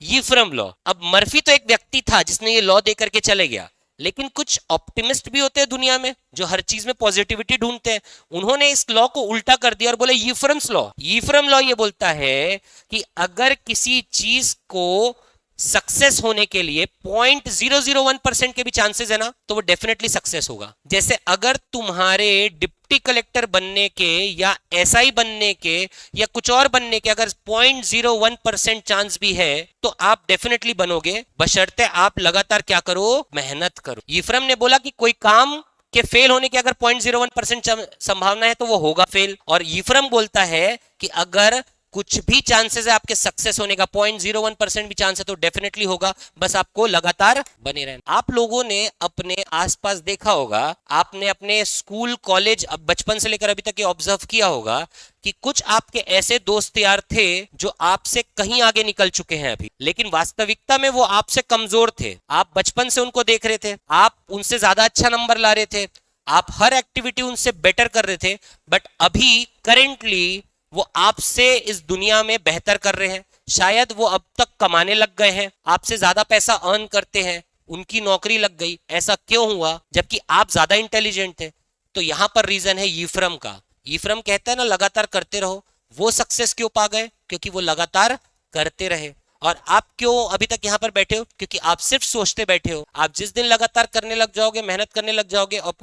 S1: यीफ्रम लॉ। अब मर्फी तो एक व्यक्ति था जिसने ये लॉ देकर के चले गया, लेकिन कुछ ऑप्टिमिस्ट भी होते हैं दुनिया में जो हर चीज में पॉजिटिविटी ढूंढते हैं। उन्होंने इस लॉ को उल्टा कर दिया और बोले यीफ्रम्स लॉ। यीफ्रम लॉ ये बोलता है कि अगर किसी चीज को सक्सेस होने के लिए 0.001% के भी चांसेस है ना, तो वो डेफिनेटली सक्सेस होगा। जैसे अगर तुम्हारे डिप्टी कलेक्टर बनने के या एसआई बनने के या कुछ और बनने के अगर 0.01% चांस भी है, तो आप डेफिनेटली बनोगे, बशर्ते आप लगातार क्या करो, मेहनत करो। यीफ्रम ने बोला कि कोई काम के फेल होने की अगर 0.01% संभावना है तो वो होगा फेल, और यीफ्रम बोलता है कि अगर कुछ भी चांसेस है आपके सक्सेस होने का, 0.01% भी चांस है, तो डेफिनेटली होगा, बस आपको लगातार बने रहना। आप लोगों ने अपने आसपास देखा होगा, आपने अपने स्कूल कॉलेज अब बचपन से लेकर अभी तक ये ऑब्जर्व किया होगा कि कुछ आपके ऐसे दोस्त यार थे जो आपसे कहीं आगे निकल चुके हैं अभी, लेकिन वास्तविकता में वो आपसे कमजोर थे। आप बचपन से उनको देख रहे थे, आप उनसे ज्यादा अच्छा नंबर ला रहे थे, आप हर एक्टिविटी उनसे बेटर कर रहे थे, बट अभी करेंटली वो आपसे इस दुनिया में बेहतर कर रहे हैं, शायद वो अब तक कमाने लग गए हैं, आपसे ज्यादा पैसा अर्न करते हैं, उनकी नौकरी लग गई। ऐसा क्यों हुआ जबकि आप ज्यादा इंटेलिजेंट थे? तो यहां पर रीजन है यीफ्रम का। यीफ्रम कहता है ना लगातार करते रहो। वो सक्सेस क्यों पा गए? क्योंकि वो लगातार करते रहे। और आप क्यों अभी तक यहाँ पर बैठे हो? क्योंकि आप सिर्फ सोचते बैठे हो। आप जिस दिन लगातार करने लग जाओगे, मेहनत करने लग जाओगे और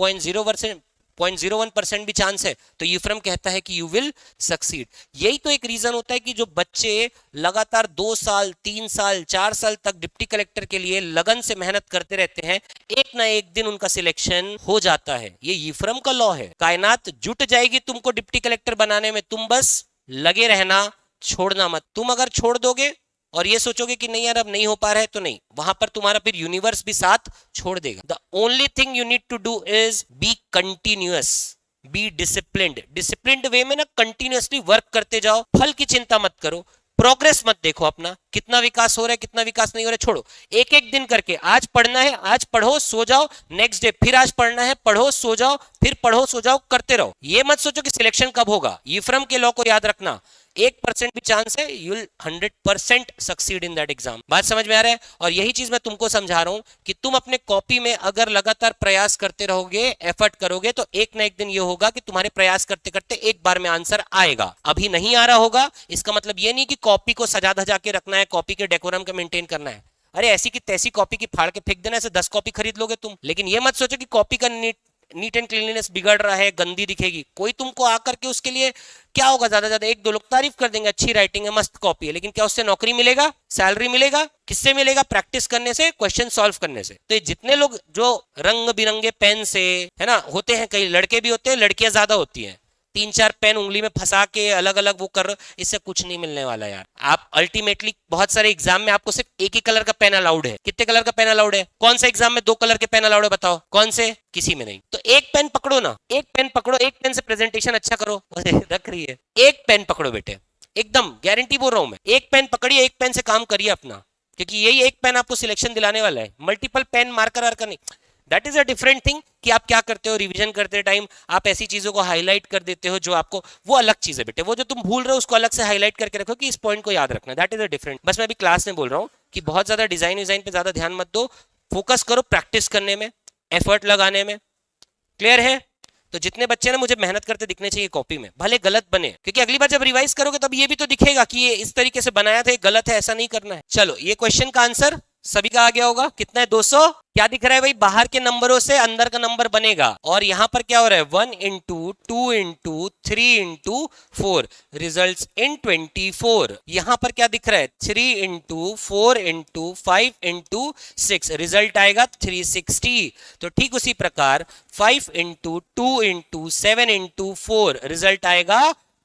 S1: 0.01% भी चांस है, तो यूफ्रम कहता है कि यू विल सक्सीड। यही तो एक रीजन होता है कि जो बच्चे लगातार 2 साल 3 साल 4 साल तक डिप्टी कलेक्टर के लिए लगन से मेहनत करते रहते हैं, एक ना एक दिन उनका सिलेक्शन हो जाता है। ये यूफ्रम का लॉ है। कायनात जुट जाएगी तुमको डिप्टी कलेक्टर बनाने में, तुम बस लगे रहना, छोड़ना मत। तुम अगर छोड़ दोगे और ये सोचोगे कि नहीं यार अब नहीं हो पा रहा है, तो नहीं, वहां पर तुम्हारा फिर यूनिवर्स भी साथ छोड़ देगा। The only thing you need to do is be continuous, be disciplined. Disciplined way में ना कंटिन्यूअसली वर्क करते जाओ, फल की चिंता मत करो, प्रोग्रेस मत देखो अपना, कितना विकास हो रहा है कितना विकास नहीं हो रहा है, छोड़ो। एक एक दिन करके, आज पढ़ना है आज पढ़ो सो जाओ, नेक्स्ट डे फिर आज पढ़ना है पढ़ो सो जाओ, फिर पढ़ो सो जाओ, करते रहो। ये मत सोचो कि सिलेक्शन कब होगा। यूफ्रम के लॉ को याद रखना, 1% भी चांस है, you will 100% succeed in that exam. बात समझ में आ रहा है? और यही चीज मैं तुमको समझा रहा हूं कि तुम अपने कॉपी में अगर लगातार प्रयास करते रहोगे, एफर्ट करोगे, तो एक ना एक दिन ये होगा कि तुम्हारे प्रयास करते करते एक बार में आंसर आएगा। अभी नहीं आ रहा होगा, इसका मतलब ये नहीं कि कॉपी को सजा धजा के रखना है, कॉपी के डेकोरम को मेंटेन करना है। अरे ऐसी की तैसी कॉपी की फाड़ के फेंक देना, ऐसे 10 कॉपी खरीद लोगे तुम। लेकिन ये मत सोचो कि कॉपी का नीट एंड क्लीनलीनेस बिगड़ रहा है, गंदी दिखेगी। कोई तुमको आकर के उसके लिए क्या होगा, ज्यादा ज्यादा 1-2 लोग तारीफ कर देंगे, अच्छी राइटिंग है, मस्त कॉपी है, लेकिन क्या उससे नौकरी मिलेगा, सैलरी मिलेगा? किससे मिलेगा? प्रैक्टिस करने से, क्वेश्चन सॉल्व करने से। तो जितने लोग जो रंग बिरंगे पेन से, है ना, होते हैं, कई लड़के भी होते हैं, लड़कियां ज्यादा होती हैं, 3-4 पेन उंगली में फंसा के अलग अलग वो कर रहे हो, इससे कुछ नहीं मिलने वाला यार। आप अल्टीमेटली बहुत सारे एग्जाम में आपको सिर्फ एक ही कलर का पेन अलाउड है। कितने कलर का पेन अलाउड है? कौन सा एग्जाम में 2 कलर के पेन अलाउड है बताओ? कौन से? किसी में नहीं। तो एक पेन पकड़ो ना, एक पेन पकड़ो, एक पेन से प्रेजेंटेशन अच्छा करो। रख रही है, एक पेन पकड़ो बेटे, एकदम गारंटी बोल रहा हूं मैं। एक पेन पकड़िए, एक पेन से काम करिए अपना, क्योंकि यही एक पेन आपको सिलेक्शन दिलाने वाला है। मल्टीपल पेन मार्कर वार्कर नहीं। That is a different thing कि आप क्या करते हो, रिवीजन करते टाइम आप ऐसी चीजों को हाईलाइट कर देते हो जो आपको, वो अलग चीज है बेटे। वो जो तुम भूल रहे हो उसको अलग से हाईलाइट करके रखो कि इस पॉइंट को याद रखना। That is a different. बस मैं अभी क्लास में बोल रहा हूँ कि बहुत ज्यादा डिजाइन विजाइन पे ज्यादा ध्यान मत दो, फोकस करो प्रैक्टिस करने में, एफर्ट लगाने में। क्लियर है? तो जितने बच्चे ना मुझे मेहनत करते दिखने चाहिए कॉपी में, भले गलत बने, क्योंकि अगली बार जब रिवाइज करोगे तब ये भी तो दिखेगा कि ये इस तरीके से बनाया था, ये गलत है, ऐसा नहीं करना है। चलो, ये क्वेश्चन का आंसर सभी का आ गया होगा। कितना है? 200। क्या दिख रहा है भाई? बाहर के नंबरों से अंदर का नंबर बनेगा। और यहां पर क्या हो रहा है? 1 into 2 into 3 into 4 result in 24। यहां पर क्या दिख रहा है? 3 इंटू 4 इंटू 5 इंटू 6 रिजल्ट आएगा 360। तो ठीक उसी प्रकार 5 इंटू 2 इंटू 7 इंटू 4 रिजल्ट आएगा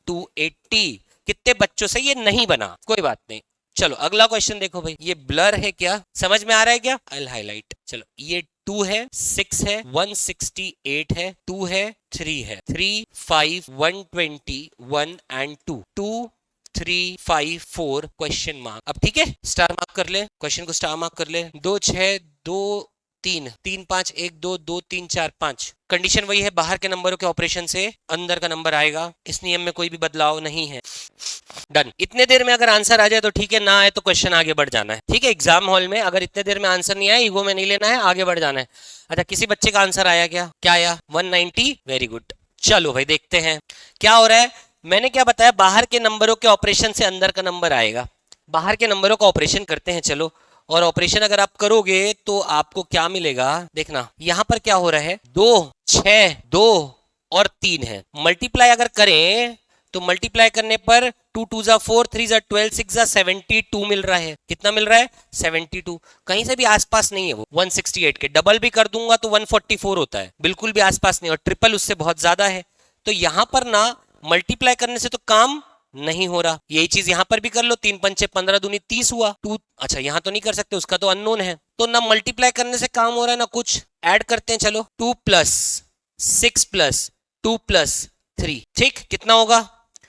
S1: 280। कितने बच्चों से ये नहीं बना? कोई बात नहीं। चलो अगला क्वेश्चन देखो भाई। ये ब्लर है क्या? समझ में आ रहा है क्या? आई हाईलाइट। चलो, ये 2 है, 6 है, 168 है, 2 है, 3 है, 3 5 120 1 एंड 2 2 3 5 4 क्वेश्चन मार्क। अब ठीक है, स्टार मार्क कर ले, क्वेश्चन को स्टार मार्क कर ले। 2 6 2 3 3 5 1 2 2 3 4 5। कंडीशन वही है, बाहर के नंबरों के ऑपरेशन से अंदर का नंबर आएगा। इस नियम में कोई भी बदलाव नहीं है। डन। इतने देर में अगर आंसर आ जाए तो ठीक है, ना आए तो क्वेश्चन आगे बढ़ जाना है। ठीक है, एग्जाम हॉल में अगर इतने देर में आंसर नहीं आया, ईगो में नहीं लेना है, आगे बढ़ जाना है। अच्छा, किसी बच्चे का आंसर आया क्या? क्या आया? 190। Very good. चलो भाई देखते हैं क्या हो रहा है। मैंने क्या बताया? बाहर के नंबरों के ऑपरेशन से अंदर का नंबर आएगा। बाहर के नंबरों का ऑपरेशन करते हैं चलो। और ऑपरेशन अगर आप करोगे तो आपको क्या मिलेगा देखना। यहां पर क्या हो रहा है? 2 6 2 और 3 है। मल्टीप्लाई अगर करें तो मल्टीप्लाई करने पर 2 2 जा 4 3 जा 12 6 जा 72 मिल रहा है। कितना मिल रहा है? 72। कहीं से भी आसपास नहीं है वो 168 के। डबल भी कर दूंगा तो 144 होता है, बिल्कुल भी आसपास नहीं। और ट्रिपल उससे बहुत ज्यादा है। तो यहां पर ना मल्टीप्लाई करने से तो काम नहीं हो रहा। यही चीज यहां पर भी कर लो। 3 पंचे 15 दूनी 30 हुआ। 2 अच्छा यहां तो नहीं कर सकते, उसका तो अननोन है। तो ना मल्टीप्लाई करने से काम हो रहा है ना कुछ। ऐड करते हैं चलो। 2 प्लस 6 प्लस 2 प्लस 3। ठीक, कितना होगा?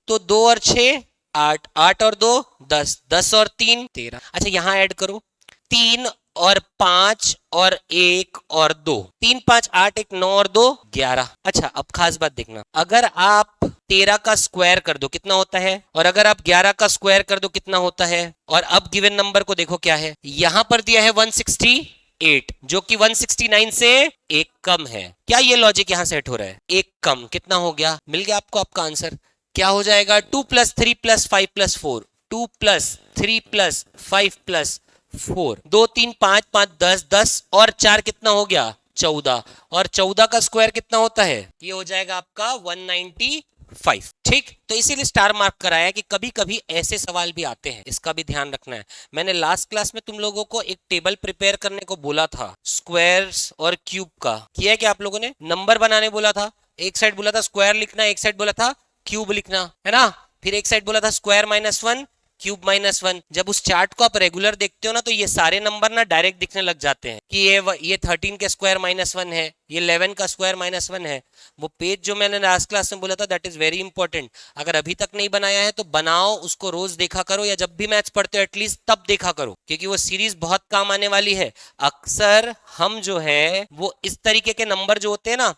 S1: तो 2 और 6 8 8 और 2 10 10 और 3 13। अच्छा यहां ऐड करो। 3 और 5 और 1 और 2 3 5 8 1 9 और 2 11। अच्छा अब खास बात देखना, अगर आप 13 का स्क्वायर कर दो कितना होता है, और अगर आप 11 का स्क्वायर कर दो कितना होता है। और अब गिवन नंबर को देखो क्या है, यहां पर दिया है 168 जो कि 169 से एक कम है। क्या ये लॉजिक यहां सेट हो रहा है? एक कम कितना हो गया, मिल गया आपको आपका आंसर। क्या हो जाएगा 2 + 3 + 5 + 4, 2 + 3 + 5 + 4, 2 3 5 5 10 10 और 4 कितना हो गया 14, और 14 का स्क्वायर कितना होता है, ये हो जाएगा आपका 195। ठीक, तो इसीलिए स्टार मार्क कराया कि कभी कभी ऐसे सवाल भी आते हैं, इसका भी ध्यान रखना है। मैंने लास्ट क्लास में तुम लोगों को एक टेबल प्रिपेयर करने को बोला था स्क्वायर्स और क्यूब का, किया है क्या आप लोगों ने? नंबर बनाने बोला था, एक साइड बोला था स्क्वायर लिखना, एक साइड बोला था क्यूब लिखना, है ना? फिर एक साइड बोला था स्क्वायर -1 क्यूब -1। जब उस चार्ट को आप रेगुलर देखते हो ना तो ये सारे नंबर ना डायरेक्ट दिखने लग जाते हैं कि ये 13 के स्क्वायर -1 है, ये 11 का स्क्वायर -1 है। वो पेज जो मैंने लास्ट क्लास में बोला था दैट इज वेरी इंपॉर्टेंट, अगर अभी तक नहीं बनाया है तो बनाओ, उसको रोज देखा करो, या जब भी मैथ्स पढ़ते हो एटलीस्ट तब देखा करो, क्योंकि वो सीरीज बहुत काम आने वाली है। अक्सर हम जो है वो इस तरीके के नंबर जो होते हैं ना,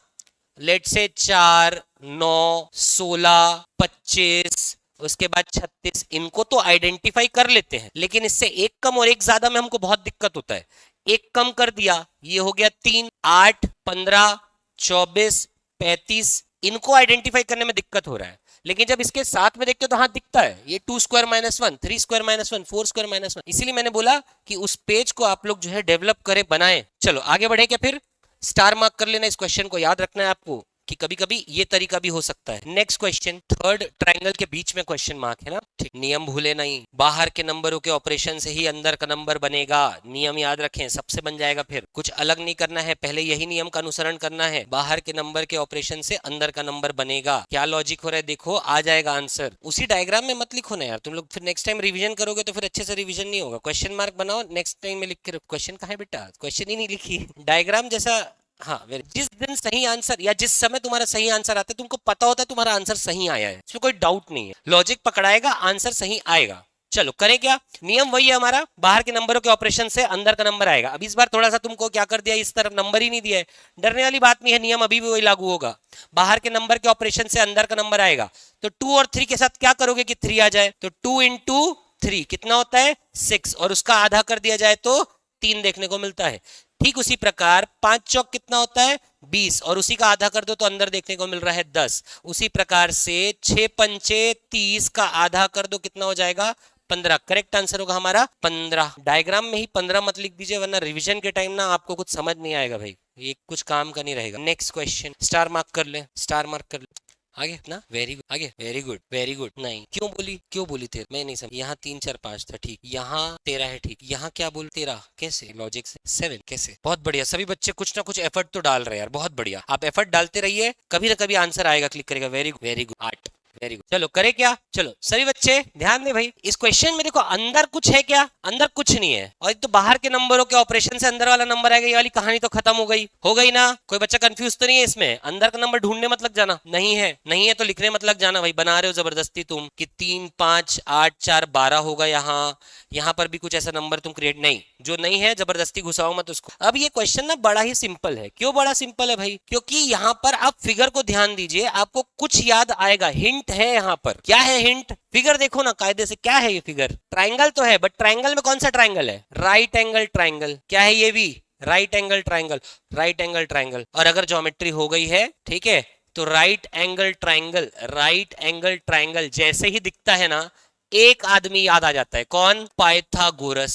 S1: लेट से 4 9 16 25 उसके बाद 36, इनको तो आइडेंटिफाई कर लेते हैं, लेकिन इससे एक कम और एक ज्यादा में हमको बहुत दिक्कत होता है। एक कम कर दिया, ये हो गया 3 8 15 24 35, इनको आइडेंटिफाई करने में दिक्कत हो रहा है। लेकिन जब इसके साथ में देखते हो तो हाँ दिखता है, ये 2 स्क्वायर -1 3 स्क्वायर -1 4 स्क्वायर -1, इसीलिए मैंने बोला कि उस पेज को आप लोग जो है डेवलप करें, बनाएं। चलो आगे बढ़े क्या? फिर स्टार मार्क कर लेना, इस क्वेश्चन को याद रखना है आपको कि कभी कभी ये तरीका भी हो सकता है। नेक्स्ट क्वेश्चन, थर्ड ट्रायंगल के बीच में क्वेश्चन मार्क है ना, ठीक। नियम भूले नहीं, बाहर के नंबरों के ऑपरेशन से ही अंदर का नंबर बनेगा, नियम याद रखें, सबसे बन जाएगा। फिर कुछ अलग नहीं करना है, पहले यही नियम का अनुसरण करना है, बाहर के नंबर के ऑपरेशन से अंदर का नंबर बनेगा। क्या लॉजिक हो रहा है देखो, आ जाएगा आंसर। उसी डायग्राम में मत लिखो ना यार तुम लोग, फिर नेक्स्ट टाइम रिविजन करोगे तो फिर अच्छे से रिविजन नहीं होगा। क्वेश्चन मार्क बनाओ, नेक्स्ट टाइम में लिख के, क्वेश्चन कहाँ है बेटा, क्वेश्चन ही नहीं लिखी, डायग्राम जैसा। हाँ, जिस दिन सही आंसर या जिस समय तुम्हारा सही आंसर आता है तुमको पता होता है तुम्हारा आंसर सही आया है, इसमें कोई डाउट नहीं है, लॉजिक पकड़ाएगा, आंसर सही आएगा। चलो करें क्या, नियम वही है हमारा, बाहर के नंबरों के ऑपरेशन से अंदर का नंबर आएगा। अब इस बार थोड़ा सा तुमको क्या कर दिया, इस तरफ नंबर ही नहीं दिया है, डरने वाली बात नहीं है, नियम अभी भी वही लागू होगा। बाहर के नंबर के ऑपरेशन से अंदर का नंबर आएगा, तो 2 और 3 के साथ क्या करोगे कि 3 आ जाए, तो 2 × 3 कितना होता है 6, और उसका आधा कर दिया जाए तो 3 देखने को मिलता है। ठीक उसी प्रकार 5 चौक कितना होता है 20, और उसी का आधा कर दो तो अंदर देखने को मिल रहा है 10। उसी प्रकार से 6 पंचे 30 का आधा कर दो कितना हो जाएगा 15। करेक्ट आंसर होगा हमारा 15। डायग्राम में ही 15 मत लिख दीजिए वरना रिवीजन के टाइम ना आपको कुछ समझ नहीं आएगा भाई, ये कुछ काम का नहीं रहेगा। नेक्स्ट क्वेश्चन, स्टार मार्क कर ले, स्टार मार्क कर ले, आगे ना, वेरी गुड, आगे वेरी गुड वेरी गुड। नहीं क्यों बोली थे, मैं नहीं समझ। यहाँ 3 4 5 था, ठीक, यहाँ 13 है, ठीक, यहाँ क्या बोल 13 कैसे, लॉजिक से 7 कैसे, बहुत बढ़िया। सभी बच्चे कुछ ना कुछ एफर्ट तो डाल रहे हैं यार, बहुत बढ़िया, आप एफर्ट डालते रहिए, कभी ना कभी आंसर आएगा, क्लिक करेगा, very good very good. 8, very good. चलो करे क्या, चलो सभी बच्चे ध्यान दे भाई, इस क्वेश्चन में देखो अंदर कुछ है क्या, अंदर कुछ नहीं है, और तो बाहर के नंबरों के ऑपरेशन से अंदर वाला नंबर आएगा, ये वाली कहानी तो खत्म हो गई ना। कोई बच्चा कंफ्यूज तो नहीं है इसमें, अंदर का नंबर ढूंढने मत लग जाना, नहीं है तो लिखने मत लग जाना भाई, बना रहे हो जबरदस्ती तुम कि 3 5 8 4 12 होगा, यहाँ पर भी कुछ ऐसा नंबर तुम क्रिएट, नहीं, जो नहीं है जबरदस्ती घुसाओ मत उसको। अब ये क्वेश्चन ना बड़ा ही सिंपल है, क्यों बड़ा सिंपल है भाई, क्योंकि यहाँ पर आप फिगर को ध्यान दीजिए, आपको कुछ याद आएगा, हिंट है यहाँ पर। क्या है हिंट, फिगर देखो ना कायदे से, क्या है ये फिगर, ट्राइंगल तो है, बट ट्राइंगल में कौन सा ट्राइंगल है, राइट एंगल ट्राइंगल। क्या है ये भी, right angle triangle, right angle triangle. और अगर ज्योमेट्री हो गई है, ठीक है, तो right angle triangle, right angle triangle जैसे ही दिखता है ना, एक आदमी याद आ जाता है, कौन, पाइथागोरस,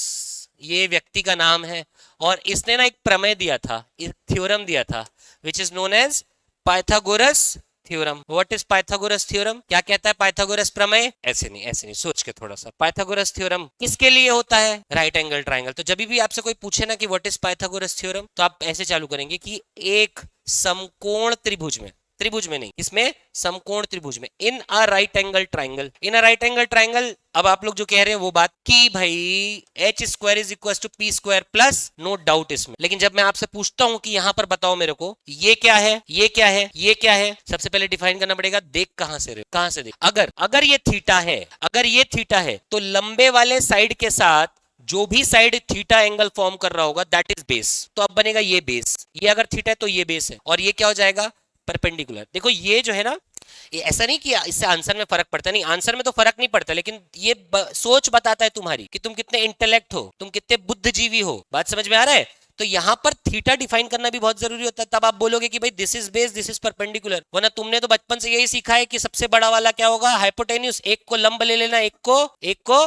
S1: ये व्यक्ति का नाम है, और इसने ना एक प्रमेय दिया था, एक थ्योरम दिया था, which is known as Pythagoras theorem. What is Pythagoras theorem, क्या कहता है पाइथागोरस प्रमेय, ऐसे नहीं सोच के थोड़ा सा, पाइथागोरस थ्योरम किसके लिए होता है, राइट एंगल ट्राइंगल। तो जब भी आपसे कोई पूछे ना कि व्हाट इज पाइथागोरस थ्योरम, तो आप ऐसे चालू करेंगे कि एक समकोण त्रिभुज में नहीं, इसमें समकोण त्रिभुज में, in a right angle triangle, in a right angle triangle. अब आप लोग जो कह रहे हैं वो बात कि भाई h² is equal to p² plus, no doubt इसमें। लेकिन जब मैं आपसे पूछता हूं कि यहां पर बताओ मेरे को ये क्या है, ये क्या है, ये क्या है, सबसे पहले डिफाइन करना पड़ेगा, देख कहां से देख, अगर ये थीटा है, अगर ये थीटा है तो लंबे वाले साइड के साथ जो भी साइड थीटा एंगल फॉर्म कर रहा होगा दैट इज बेस, तो अब बनेगा ये बेस, ये अगर थीटा है तो ये बेस है, और ये क्या हो जाएगा परपेंडिकुलर। देखो ये जो है ना, ये ऐसा नहीं कि इससे आंसर में फर्क पड़ता, नहीं आंसर में तो फर्क नहीं पड़ता, लेकिन ये सोच बताता है तुम्हारी कि तुम कितने इंटेलेक्ट हो, तुम कितने बुद्धिजीवी हो। बात समझ में आ रहा है? तो यहाँ पर थीटा डिफाइन करना भी बहुत जरूरी होता है, तब आप बोलोगे कि भाई this is base, this is perpendicular. वरना तुमने तो बचपन से यही सीखा है कि सबसे बड़ा वाला क्या होगा, हाइपोटेन्यूज, एक को लंब ले लेना, एक को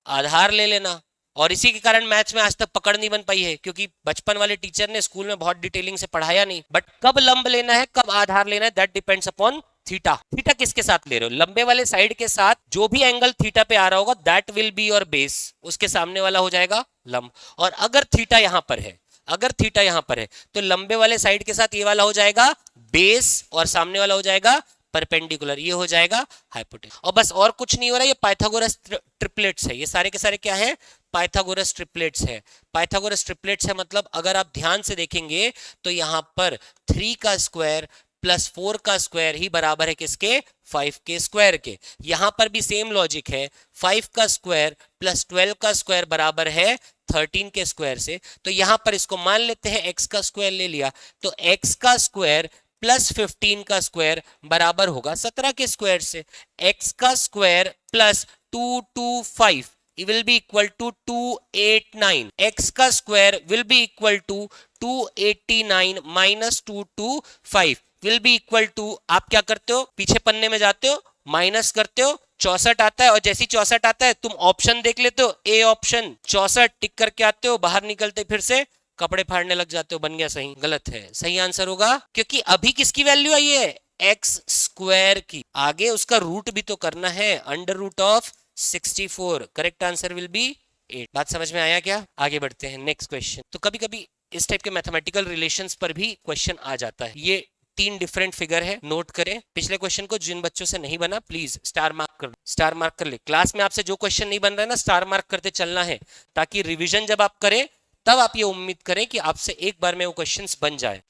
S1: आधार ले लेना। और इसी के कारण मैथ्स में आज तक पकड़ नहीं बन पाई है, क्योंकि बचपन वाले टीचर ने स्कूल में बहुत डिटेलिंग से पढ़ाया नहीं। बट कब लंब लेना है, कब आधार लेना है, that depends upon theta. Theta किसके साथ ले रहे हो, लंबे वाले साइड के साथ जो भी एंगल थीटा पे आ रहा होगा that will be your base, उसके सामने वाला हो जाएगा लंब। और अगर थीटा यहां पर है, अगर थीटा यहां पर है, तो लंबे वाले साइड के साथ ये वाला हो जाएगा बेस और सामने वाला हो जाएगा परपेंडिकुलर, ये हो जाएगा हाइपोटेन्यूज। और बस और कुछ नहीं हो रहा है, ये पाइथागोरस ट्रिपलेट्स है, ये सारे के सारे क्या है, पाइथागोरस ट्रिपलेट्स है। पाइथागोरस ट्रिपलेट्स है मतलब अगर आप ध्यान से देखेंगे तो यहां पर 3 का स्क्वायर प्लस 4 का स्क्वायर ही बराबर है किसके, 5 के स्क्वायर के। यहां पर भी सेम लॉजिक है, 5 का स्क्वायर प्लस 12 का स्क्वायर बराबर है 13 के स्क्वायर से। तो यहां पर इसको मान लेते हैं, x का स्क्वायर ले लिया, तो x का स्क्वायर प्लस 15 का स्क्वायर बराबर होगा 17 के स्क्वायर से। x का square plus 225 will be equal to 289. x का square will be equal to 289 minus 225 will be equal to, आप क्या करते हो, पीछे पन्ने में जाते हो, माइनस करते हो, 64 आता है, और जैसी 64 आता है तुम ऑप्शन देख लेते हो, ए ऑप्शन 64 टिक करके आते हो, बाहर निकलते फिर से कपड़े फाड़ने लग जाते हो, बन गया सही। गलत है, सही आंसर होगा, क्योंकि अभी किसकी वैल्यू आई है, एक्स स्क्वायर की। आगे उसका रूट भी तो करना है, under root of 64। Correct answer will be 8। बात समझ में आया क्या? आगे बढ़ते हैं नेक्स्ट क्वेश्चन। तो कभी कभी इस टाइप के मैथमेटिकल रिलेशंस पर भी क्वेश्चन आ जाता है। ये 3 डिफरेंट फिगर है, नोट करें। पिछले क्वेश्चन को जिन बच्चों से नहीं बना प्लीज स्टार मार्क कर ले। क्लास में आपसे जो क्वेश्चन नहीं बन रहा है ना, स्टार मार्क करते चलना है, ताकि रिविजन जब आप करें तब आप ये उम्मीद करें कि आपसे एक बार में वो क्वेश्चंस बन जाए।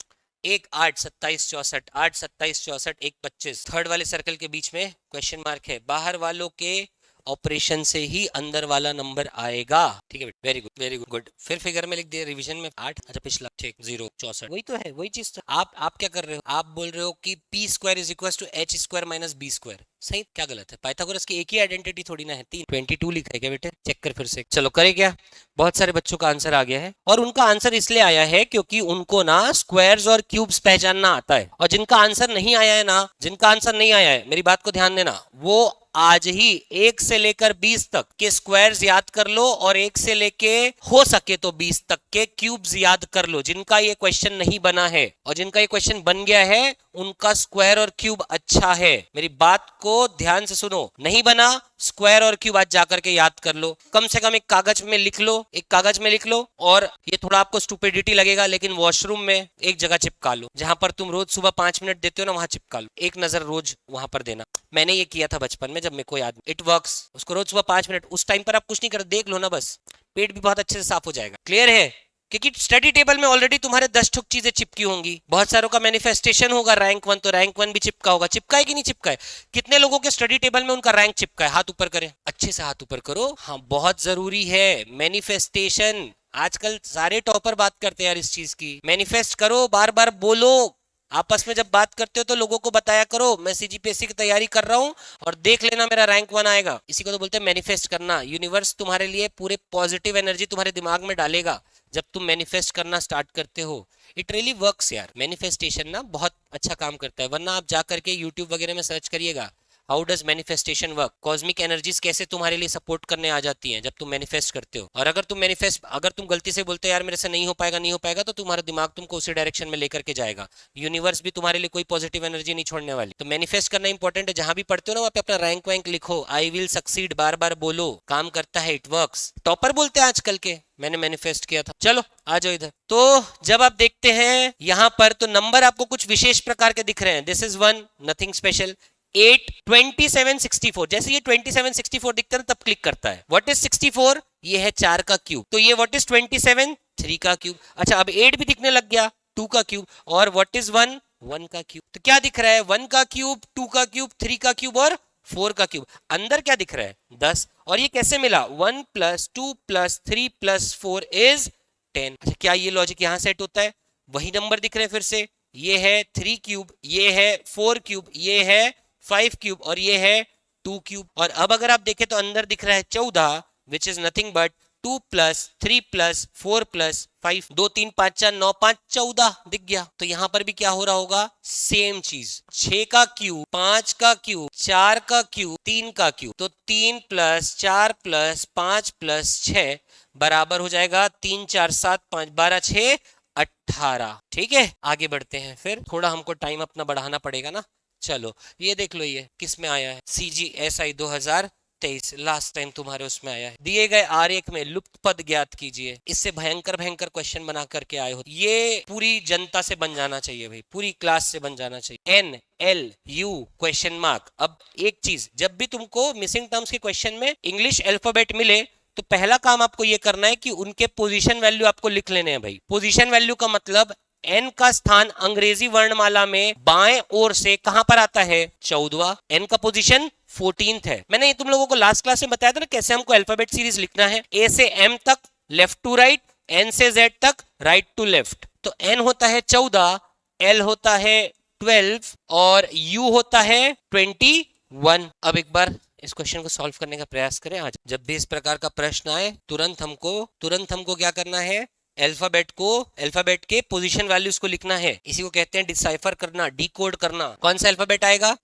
S1: 1 8 27 64, 8 27 64, 1 25, थर्ड वाले सर्कल के बीच में क्वेश्चन मार्क है, बाहर वालों के ऑपरेशन से ही अंदर वाला नंबर आएगा। ठीक है, वेरी गुड वेरी गुड। फिर फिगर में लिख दिया रिवीजन में 8, अच्छा पिछला ठीक 0 64, वही तो है, वही चीज तो। आप क्या कर रहे हो, आप बोल रहे हो कि p square is equal to h square minus b square. सही, क्या गलत है? पाइथागोरस की एक ही आइडेंटिटी थोड़ी ना है, 22 लिखा है क्या बेटे? चेक कर फिर से। चलो करे क्या, बहुत सारे बच्चों का आंसर आ गया है, और उनका आंसर इसलिए आया है क्योंकि उनको ना स्क्वायर्स और क्यूब्स पहचानना आता है। और जिनका आंसर नहीं आया है ना, जिनका आंसर नहीं आया है, मेरी बात को ध्यान देना, वो आज ही 1 से लेकर 20 तक के स्क्वायर्स याद कर लो, और 1 से लेके हो सके तो 20 तक के क्यूब्स याद कर लो। जिनका ये क्वेश्चन नहीं बना है और जिनका ये क्वेश्चन बन गया है, उनका स्क्वायर और क्यूब अच्छा है। मेरी बात को ध्यान से सुनो, नहीं बना स्क्वायर और क्यूब आज जाकर के याद कर लो, कम से कम एक कागज में लिख लो, एक कागज में लिख लो। और ये थोड़ा आपको स्टुपिडिटी लगेगा, लेकिन वॉशरूम में एक जगह चिपका लो, जहां पर तुम रोज सुबह 5 मिनट देते हो ना, वहां चिपका लो, एक नजर रोज वहां पर देना। मैंने ये किया था बचपन में, जब मेरे को याद, इट वर्क्स। उसको रोज सुबह 5 मिनट, उस टाइम पर आप कुछ नहीं कर, देख लो ना बस, पेट भी बहुत अच्छे से साफ हो जाएगा। क्लियर है? क्योंकि स्टडी टेबल में ऑलरेडी तुम्हारे 10 ठुक चीजें चिपकी होंगी, बहुत सारों का मैनिफेस्टेशन होगा रैंक 1, तो रैंक 1 भी चिपका होगा। चिपका है कि नहीं चिपका है? कितने लोगों के स्टडी टेबल में उनका रैंक चिपका है? हाथ ऊपर करें, अच्छे से हाथ ऊपर करो। हाँ, बहुत जरूरी है मैनिफेस्टेशन। आजकल सारे टॉपर बात करते हैं यार इस चीज की। मैनिफेस्ट करो, बार बार बोलो, आपस में जब बात करते हो तो लोगों को बताया करो मैं सीजीपीएससी की तैयारी कर रहा हूं और देख लेना मेरा रैंक 1 आएगा। इसी को तो बोलते हैं मैनिफेस्ट करना। यूनिवर्स तुम्हारे लिए पूरे पॉजिटिव एनर्जी तुम्हारे दिमाग में डालेगा जब तुम मैनिफेस्ट करना स्टार्ट करते हो। इट रियली वर्क्स यार, मैनिफेस्टेशन ना बहुत अच्छा काम करता है। वरना आप जा करके यूट्यूब वगैरह में सर्च करिएगा, how does manifestation work, cosmic energies कैसे तुम्हारे लिए सपोर्ट करने आ जाती हैं जब तुम मैनिफेस्ट करते हो। और अगर तुम गलती से बोलते हो यार मेरे से नहीं हो पाएगा नहीं हो पाएगा, तो तुम्हारा दिमाग तुमको उसी डायरेक्शन में लेकर के जाएगा। यूनिवर्स भी तुम्हारे लिए कोई पॉजिटिव एनर्जी नहीं छोड़ने वाली। तो मैनिफेस्ट करना इंपॉर्टेंट है। जहां भी पढ़ते हो ना, वहां पे अपना रैंक वैंक लिखो, आई विल सक्सीड बार बार बोलो, काम करता है, इट वर्क्स। टॉपर बोलते हैं आजकल के, मैंने मैनिफेस्ट किया था। चलो आ जाओ इधर। तो जब आप देखते हैं यहां पर, तो नंबर आपको कुछ विशेष प्रकार के दिख रहे हैं। This is 1, nothing special. 8 27 64, जैसे ये 27 64 दिखता है तब क्लिक करता है। What is 64? ये है 4 का क्यूब। तो ये व्हाट इज 27? 3 का क्यूब। अच्छा, अब 8 भी दिखने लग गया, 2 का क्यूब। और व्हाट इज 1? 1 का क्यूब। तो क्या दिख रहा है? 1 का क्यूब, 2 का क्यूब, 3 का क्यूब और 4 का क्यूब। अंदर क्या दिख रहा है? 10। और ये कैसे मिला? 1 + 2 + 3 + 4 इज 10। अच्छा, क्या ये लॉजिक यहां सेट होता है? वही नंबर दिख रहे हैं फिर से, ये है 3 क्यूब, ये है 4 क्यूब, ये है 5 क्यूब और ये है 2 क्यूब। और अब अगर आप देखें तो अंदर दिख रहा है 14 which is nothing but 2 plus 3 plus 4 plus 5, 2 3 5 4 9 5 14 दिख गया। तो यहां पर भी क्या हो रहा होगा, सेम चीज, 6 का क्यूब, 5 का क्यूब, 4 का क्यूब, 3 का क्यूब। तो 3 प्लस 4 प्लस 5 प्लस 6 बराबर हो जाएगा 3 4 7 5 12 6 18। ठीक है, आगे बढ़ते हैं। फिर थोड़ा हमको टाइम अपना बढ़ाना पड़ेगा ना। चलो ये देख लो, ये किस में आया है, CGSI 2023, लास्ट टाइम तुम्हारे उसमें आया है। दिए गए आरेख में लुप्त पद ज्ञात कीजिए। इससे भयंकर भयंकर क्वेश्चन बना करके आए हो, ये पूरी जनता से बन जाना चाहिए भाई, पूरी क्लास से बन जाना चाहिए। NLU question mark. अब एक चीज, जब भी तुमको मिसिंग टर्म्स के क्वेश्चन में इंग्लिश अल्फाबेट मिले तो पहला काम आपको ये करना है कि उनके पोजीशन वैल्यू आपको लिख लेने हैं भाई। पोजीशन वैल्यू का मतलब एन का स्थान अंग्रेजी वर्णमाला में बाएं ओर से कहां पर आता है, 14वां। एन का पोजीशन 14th है। मैंने ये तुम लोगों को लास्ट क्लास में बताया था ना कैसे हमको अल्फाबेट सीरीज लिखना है, ए से एम तक लेफ्ट टू राइट, एन से जेड तक राइट टू लेफ्ट। तो एन होता है 14, एल होता है 12 और यू होता है 21। अब एक बार इस क्वेश्चन को सॉल्व करने का प्रयास करें। आज जब भी इस प्रकार का प्रश्न आए तुरंत हमको क्या करना है, अल्फाबेट के पोजीशन वैल्यूज को लिखना है। इसी को कहते हैं डिसाइफर करना, डिकोड करना। कौन सा अल्फाबेट आएगा,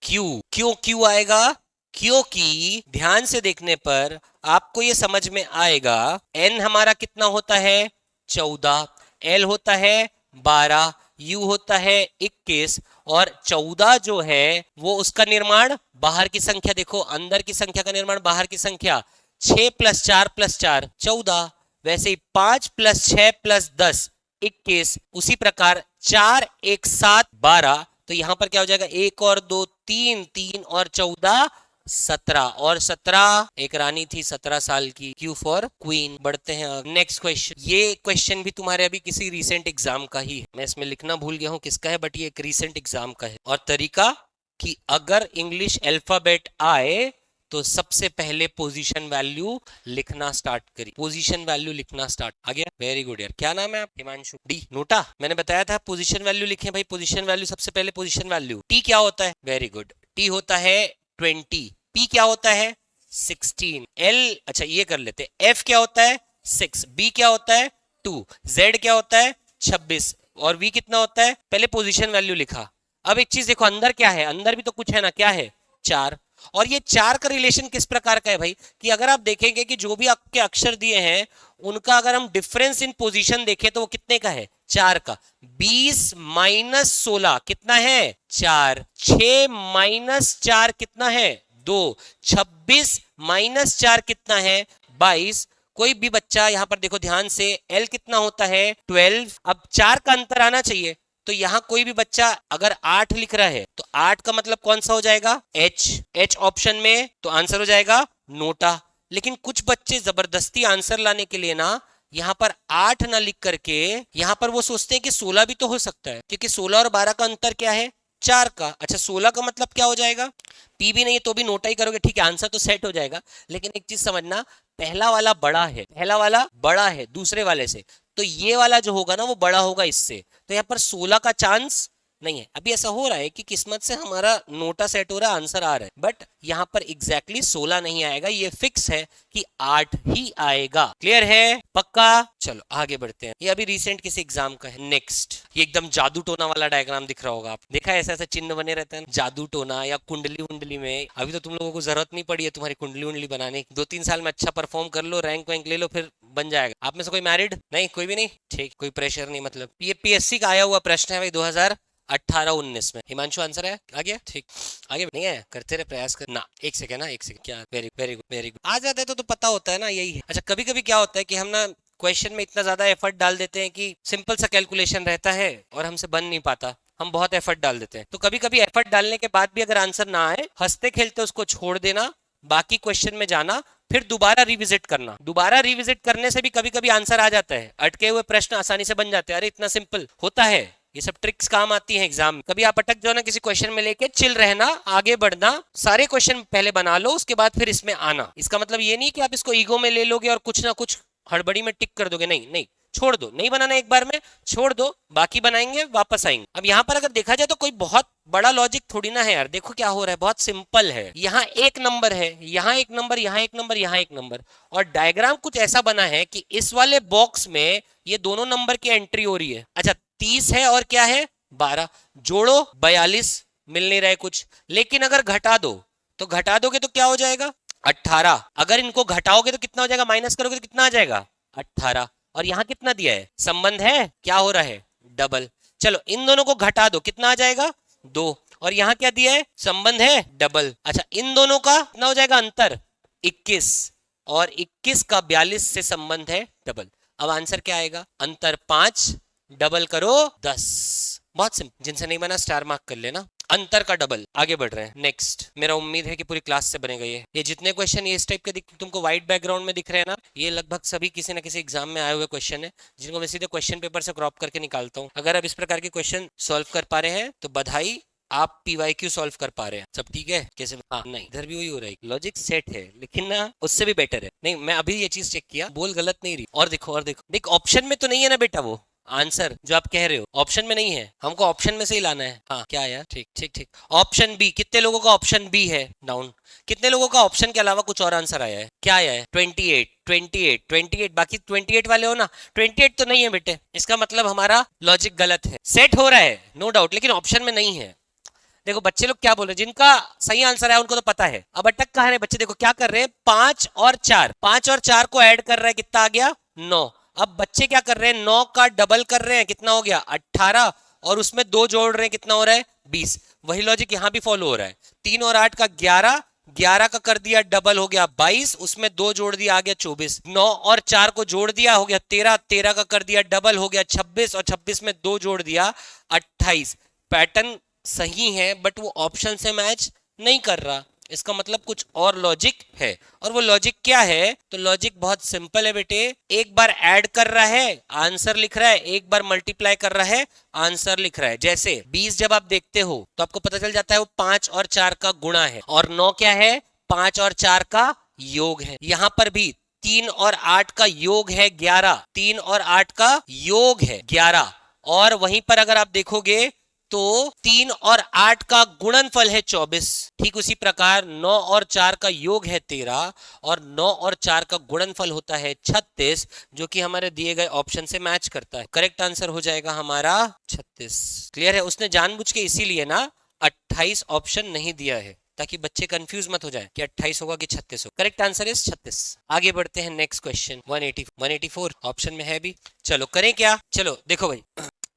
S1: क्यू। क्यों क्यू आएगा, क्योंकि ध्यान से देखने पर आपको ये समझ में आएगा एन हमारा कितना होता है, 14, एल होता है 12, यू होता है 21 और 14 जो है वो उसका निर्माण बाहर की संख्या, देखो अंदर की संख्या का निर्माण बाहर की संख्या, 6 प्लस 4 प्लस 4 14, वैसे ही 5 प्लस 6 प्लस 10 21, उसी प्रकार 4 1 7 12। तो यहां पर क्या हो जाएगा, 1 और 2 3, 3 और 14 17 और 17 एक रानी थी 17 साल की, क्यू फॉर क्वीन। बढ़ते हैं नेक्स्ट क्वेश्चन। ये क्वेश्चन भी तुम्हारे अभी किसी रीसेंट एग्जाम का ही है, मैं इसमें लिखना भूल गया हूं किसका है, बट ये एक रीसेंट एग्जाम का है। और तरीका कि अगर इंग्लिश अल्फाबेट आए तो सबसे पहले पोजीशन वैल्यू लिखना स्टार्ट करी, पोजीशन वैल्यू लिखना स्टार्ट। आ गया, वेरी गुड यार। क्या नाम है आप, हिमांशु डी नोटा। मैंने बताया था पोजीशन वैल्यू लिखें भाई, पोजीशन वैल्यू सबसे पहले पोजीशन वैल्यू। टी क्या होता है, वेरी गुड, टी होता है 20, पी क्या होता है 16, एल अच्छा ये कर लेते, एफ क्या होता है 6, बी क्या होता है 2, जेड क्या होता है 26 और वी कितना होता है, पहले पोजीशन वैल्यू लिखा। अब एक चीज देखो, अंदर क्या है, अंदर भी तो कुछ है ना, क्या है 4। और ये 4 का रिलेशन किस प्रकार का है भाई, कि अगर आप देखेंगे कि जो भी आपके अक्षर दिए हैं उनका अगर हम डिफरेंस इन पोजीशन देखें तो वो कितने का है, 4 का। 20 माइनस 16 कितना है 4, 6 माइनस 4 कितना है 2, 26 माइनस 4 कितना है 22। कोई भी बच्चा यहां पर देखो ध्यान से, एल कितना होता है 12, अब 4 का अंतर आना चाहिए। तो यहां कोई भी बच्चा अगर 8 लिख रहा है तो 8 का मतलब कौन सा हो जाएगा, एच ऑप्शन में, तो आंसर हो जाएगा नोटा। लेकिन कुछ बच्चे जबरदस्ती आंसर लाने के लिए ना यहां पर 8 ना लिख करके यहां पर वो सोचते हैं कि 16 भी तो हो सकता है, क्योंकि 16 और 12 का अंतर क्या है 4 का। अच्छा 16 का मतलब क्या हो जाएगा, पी भी नहीं है तो भी नोटा ही करोगे, ठीक है आंसर तो सेट हो जाएगा। लेकिन एक चीज समझना, पहला वाला बड़ा है दूसरे वाले से, तो ये वाला जो होगा ना वो बड़ा होगा इससे, तो यहाँ पर 16 का चांस नहीं है। अभी ऐसा हो रहा है कि किस्मत से हमारा नोटा सेट हो रहा है, आंसर आ रहा है, बट यहाँ पर एग्जैक्टली 16 नहीं आएगा, ये फिक्स है कि 8 ही आएगा। क्लियर है, पक्का। चलो आगे बढ़ते हैं, ये अभी रिसेंट किसी एग्जाम का है। नेक्स्ट, ये एकदम जादू टोना वाला डायग्राम दिख रहा होगा, आप देखा है ऐसा ऐसा चिन्ह बने रहते हैं जादू टोना या कुंडली उंडली में। अभी तो तुम लोगों को जरूरत नहीं पड़ी है तुम्हारी कुंडली उंडली बनाने की, 2-3 साल में अच्छा परफॉर्म कर लो, रैंक वैंक ले लो, फिर बन जाएगा। आप में से कोई मैरिड नहीं, कोई भी नहीं, ठीक, कोई प्रेशर नहीं। मतलब ये पीएससी का आया हुआ प्रश्न है भाई 2018-19 में। हिमांशु आंसर है, आ गया, ठीक, आगे नहीं है, करते रहे प्रयास कर ना। एक सेकंड ना, एक सेकंड, क्या, very very good very good. आ जाता है तो पता होता है ना, यही है। अच्छा कभी कभी क्या होता है कि हम ना क्वेश्चन में इतना ज्यादा एफर्ट डाल देते हैं कि सिंपल सा कैलकुलेशन रहता है और हमसे बन नहीं पाता, हम बहुत एफर्ट डाल देते हैं। तो कभी कभी एफर्ट डालने के बाद भी अगर आंसर ना आए, हंसते खेलते उसको छोड़ देना, बाकी क्वेश्चन में जाना, फिर दोबारा रिविजिट करना। दोबारा रिविजिट करने से भी कभी कभी आंसर आ जाता है, अटके हुए प्रश्न आसानी से बन जाते हैं। अरे इतना सिंपल होता है, ये सब ट्रिक्स काम आती हैं एग्जाम में। कभी आप अटक जाओ ना किसी क्वेश्चन में लेके, चिल रहना, आगे बढ़ना, सारे क्वेश्चन पहले बना लो, उसके बाद फिर इसमें आना। इसका मतलब ये नहीं कि आप इसको ईगो में ले लोगे और कुछ ना कुछ हड़बड़ी में टिक कर दोगे, नहीं नहीं, छोड़ दो, नहीं बनाना एक बार में, छोड़ दो, बाकी बनाएंगे, वापस आएंगे। अब यहाँ पर अगर देखा जाए तो कोई बहुत बड़ा लॉजिक थोड़ी ना है यार। देखो क्या हो रहा है, बहुत सिंपल है। यहाँ एक नंबर है, यहाँ एक नंबर, यहाँ एक नंबर, यहाँ एक नंबर, और डायग्राम कुछ ऐसा बना है कि इस वाले बॉक्स में ये दोनों नंबर की एंट्री हो रही है। अच्छा 30 है और क्या है 12, जोड़ो 42, मिल नहीं रहा है कुछ। लेकिन अगर घटा दो तो घटा दोगे तो क्या हो जाएगा 18, अगर इनको घटाओगे तो कितना हो जाएगा, माइनस करोगे तो कितना आ जाएगा 18। और यहाँ कितना दिया है, संबंध है, क्या हो रहा है डबल। चलो इन दोनों को घटा दो, कितना आ जाएगा 2, और यहाँ क्या दिया है, संबंध है डबल। अच्छा इन दोनों का कितना हो जाएगा अंतर 21, और 21 का 42 से संबंध है डबल। अब आंसर क्या आएगा, अंतर 5, डबल करो 10। बहुत सिंपल, जिनसे नहीं बना स्टार मार्क कर लेना। अंतर का डबल। आगे बढ़ रहे हैं नेक्स्ट। मेरा उम्मीद है कि पूरी क्लास से बनेगा ये जितने क्वेश्चन ये इस टाइप के तुमको व्हाइट बैकग्राउंड में दिख रहे हैं ना, ये लगभग सभी किसी ना किसी एग्जाम में आए हुए क्वेश्चन है, जिनको मैं सीधे क्वेश्चन पेपर से क्रॉप करके निकालता हूँ। अगर आप इस प्रकार के क्वेश्चन सॉल्व कर पा रहे हैं तो बधाई, आप PYQ सॉल्व कर पा रहे हैं। सब ठीक है कैसे? हाँ नहीं, इधर भी वही हो रहा है, लॉजिक सेट है लेकिन ना उससे भी बेटर है। नहीं मैं अभी ये चीज चेक किया, बोल गलत नहीं रही। और देखो और देखो, देख ऑप्शन में तो नहीं है ना बेटा, वो आंसर जो आप कह रहे हो ऑप्शन में नहीं है, हमको ऑप्शन में से ही लाना है। हाँ क्या यार, ठीक ठीक ठीक। ऑप्शन बी, कितने लोगों का ऑप्शन बी है डाउन, कितने लोगों का ऑप्शन के अलावा कुछ और आंसर आया है, क्या आया है 28 28 28, बाकी 28 वाले हो ना, 28 तो नहीं है बेटे, इसका मतलब हमारा लॉजिक गलत है। सेट हो रहा है नो डाउट, लेकिन ऑप्शन में नहीं है। देखो बच्चे लोग क्या बोल रहे हैं, जिनका सही आंसर है उनको तो पता है। अब अटक कहाँ है बच्चे, देखो क्या कर रहे हैं, 5 और 4, 5 और 4 को ऐड कर रहा है, कितना आ गया 9। अब बच्चे क्या कर रहे हैं, 9 का डबल कर रहे हैं, कितना हो गया 18, और उसमें 2 जोड़ रहे हैं, कितना हो रहा है 20। वही लॉजिक यहाँ भी फॉलो हो रहा है। 3 और 8 का 11, 11 का कर दिया डबल हो गया 22, उसमें 2 जोड़ दिया आ गया 24। 9 और 4 को जोड़ दिया हो गया 13, 13 का कर दिया डबल हो गया 26, और 26 में 2 जोड़ दिया 28। पैटर्न सही है बट वो ऑप्शन से मैच नहीं कर रहा, इसका मतलब कुछ और लॉजिक है। और वो लॉजिक क्या है, तो लॉजिक बहुत सिंपल है बेटे, एक बार ऐड कर रहा है आंसर लिख रहा है, एक बार मल्टीप्लाई कर रहा है आंसर लिख रहा है। जैसे 20 जब आप देखते हो तो आपको पता चल जाता है वो 5 और 4 का गुणा है, और 9 क्या है 5 और 4 का योग है। यहाँ पर भी 3 और 8 का योग है 11, 3 और 8 का योग है 11, और वहीं पर अगर आप देखोगे तो 3 और 8 का गुणनफल है 24। ठीक उसी प्रकार 9 और 4 का योग है 13, और 9 और 4 का गुणनफल होता है 36, जो कि हमारे दिए गए ऑप्शन से मैच करता है। करेक्ट आंसर हो जाएगा हमारा 36। क्लियर है? उसने जानबूझ के इसीलिए ना 28 ऑप्शन नहीं दिया है, ताकि बच्चे कंफ्यूज मत हो जाए कि 28 होगा कि 36 होगा। Correct answer is 36। आगे बढ़ते हैं नेक्स्ट क्वेश्चन 184 ऑप्शन में है भी। चलो करें क्या, चलो देखो भाई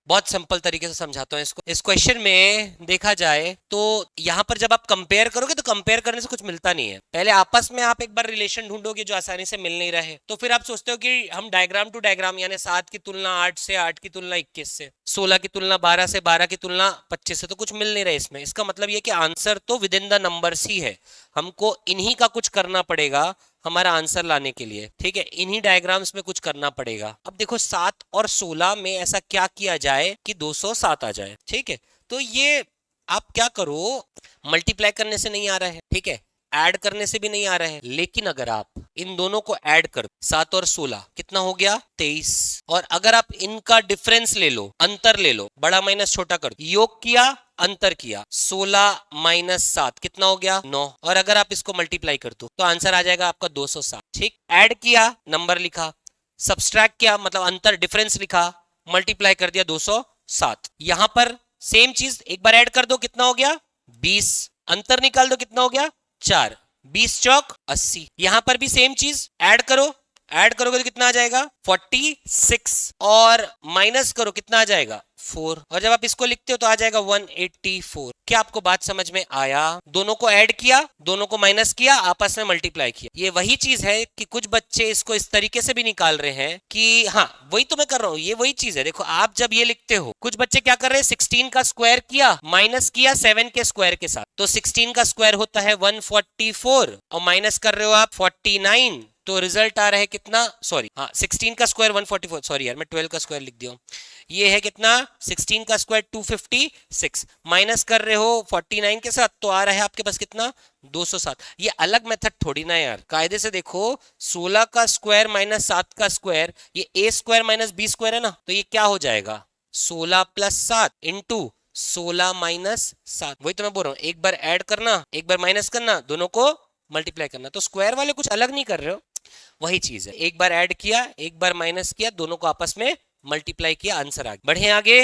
S1: बहुत सिंपल तरीके से समझाता हूँ इसको। इस क्वेश्चन में देखा जाए तो यहाँ पर जब आप कंपेयर करोगे तो कंपेयर करने से कुछ मिलता नहीं है। पहले आपस में आप एक बार रिलेशन ढूंढोगे जो आसानी से मिल नहीं रहे, तो फिर आप सोचते हो कि हम डायग्राम टू डायग्राम, यानी 7 की तुलना 8 से, 8 की तुलना 21 से, 16 की तुलना 12 से, 12 की तुलना 25 से, तो कुछ मिल नहीं रहा इसमें। इसका मतलब ये कि आंसर तो विद इन द नंबर्स ही है, हमको इन्हीं का कुछ करना पड़ेगा हमारा आंसर लाने के लिए। ठीक है, इन्हीं डायग्राम्स में कुछ करना पड़ेगा। अब देखो 7 और 16 में ऐसा क्या किया जाए कि 207 आ जाए। ठीक है, तो ये आप क्या करो, मल्टीप्लाई करने से नहीं आ रहा है, ठीक है, ऐड करने से भी नहीं आ रहा है, लेकिन अगर आप इन दोनों को ऐड कर 7 और 16 कितना हो गया 23, और अगर आप इनका डिफरेंस ले लो, अंतर ले लो, बड़ा माइनस छोटा कर दो, योग किया अंतर किया, 16 माइनस 7 कितना हो गया 9, और अगर आप इसको मल्टीप्लाई कर दो तो आंसर आ जाएगा आपका 207। ठीक, ऐड किया नंबर लिखा, सब्सट्रैक्ट किया मतलब अंतर डिफरेंस लिखा, मल्टीप्लाई कर दिया 207। यहां पर सेम चीज एक बार ऐड कर दो, कितना हो गया 20, अंतर निकाल दो कितना हो गया 4, 20 चौक 80। यहां पर भी सेम चीज ऐड करो, ऐड करोगे तो कितना आ जाएगा 46, और माइनस करो कितना आ जाएगा 4, और जब आप इसको लिखते हो तो आ जाएगा 184। क्या आपको बात समझ में आया? दोनों को ऐड किया, दोनों को माइनस किया, आपस में मल्टीप्लाई किया। ये वही चीज है कि कुछ बच्चे इसको इस तरीके से भी निकाल रहे हैं कि हाँ वही तो मैं कर रहा हूँ, ये वही चीज है। देखो आप जब ये लिखते हो, कुछ बच्चे क्या कर रहे हैं 16 का स्क्वायर किया, माइनस किया 7 के स्क्वायर के साथ, तो 16 का स्क्वायर होता है 144, और माइनस कर रहे हो आप 49, तो रिजल्ट आ रहा है कितना, सॉरी हाँ 16 का स्क्वायर 144, सॉरी यार मैं 12 का स्क्वायर लिख दिया हूं। ये है कितना 16 का स्क्वायर 256, माइनस कर रहे हो 49 के साथ तो आ रहा है आपके पास कितना 207। ये अलग मेथड थोड़ी ना यार, कायदे से देखो 16 का स्क्वायर माइनस 7 का स्क्वायर, ये a square minus B square है ना, तो ये क्या हो जाएगा 16 प्लस 7 इंटू 16 माइनस 7। वही तो मैं बोल रहा हूं, एक बार ऐड करना एक बार माइनस करना, दोनों को मल्टीप्लाई करना। तो स्क्वायर वाले कुछ अलग नहीं कर रहे हो, वही चीज है, एक बार ऐड किया एक बार माइनस किया, दोनों को आपस में मल्टीप्लाई किया, आंसर आ गया। बढ़े आगे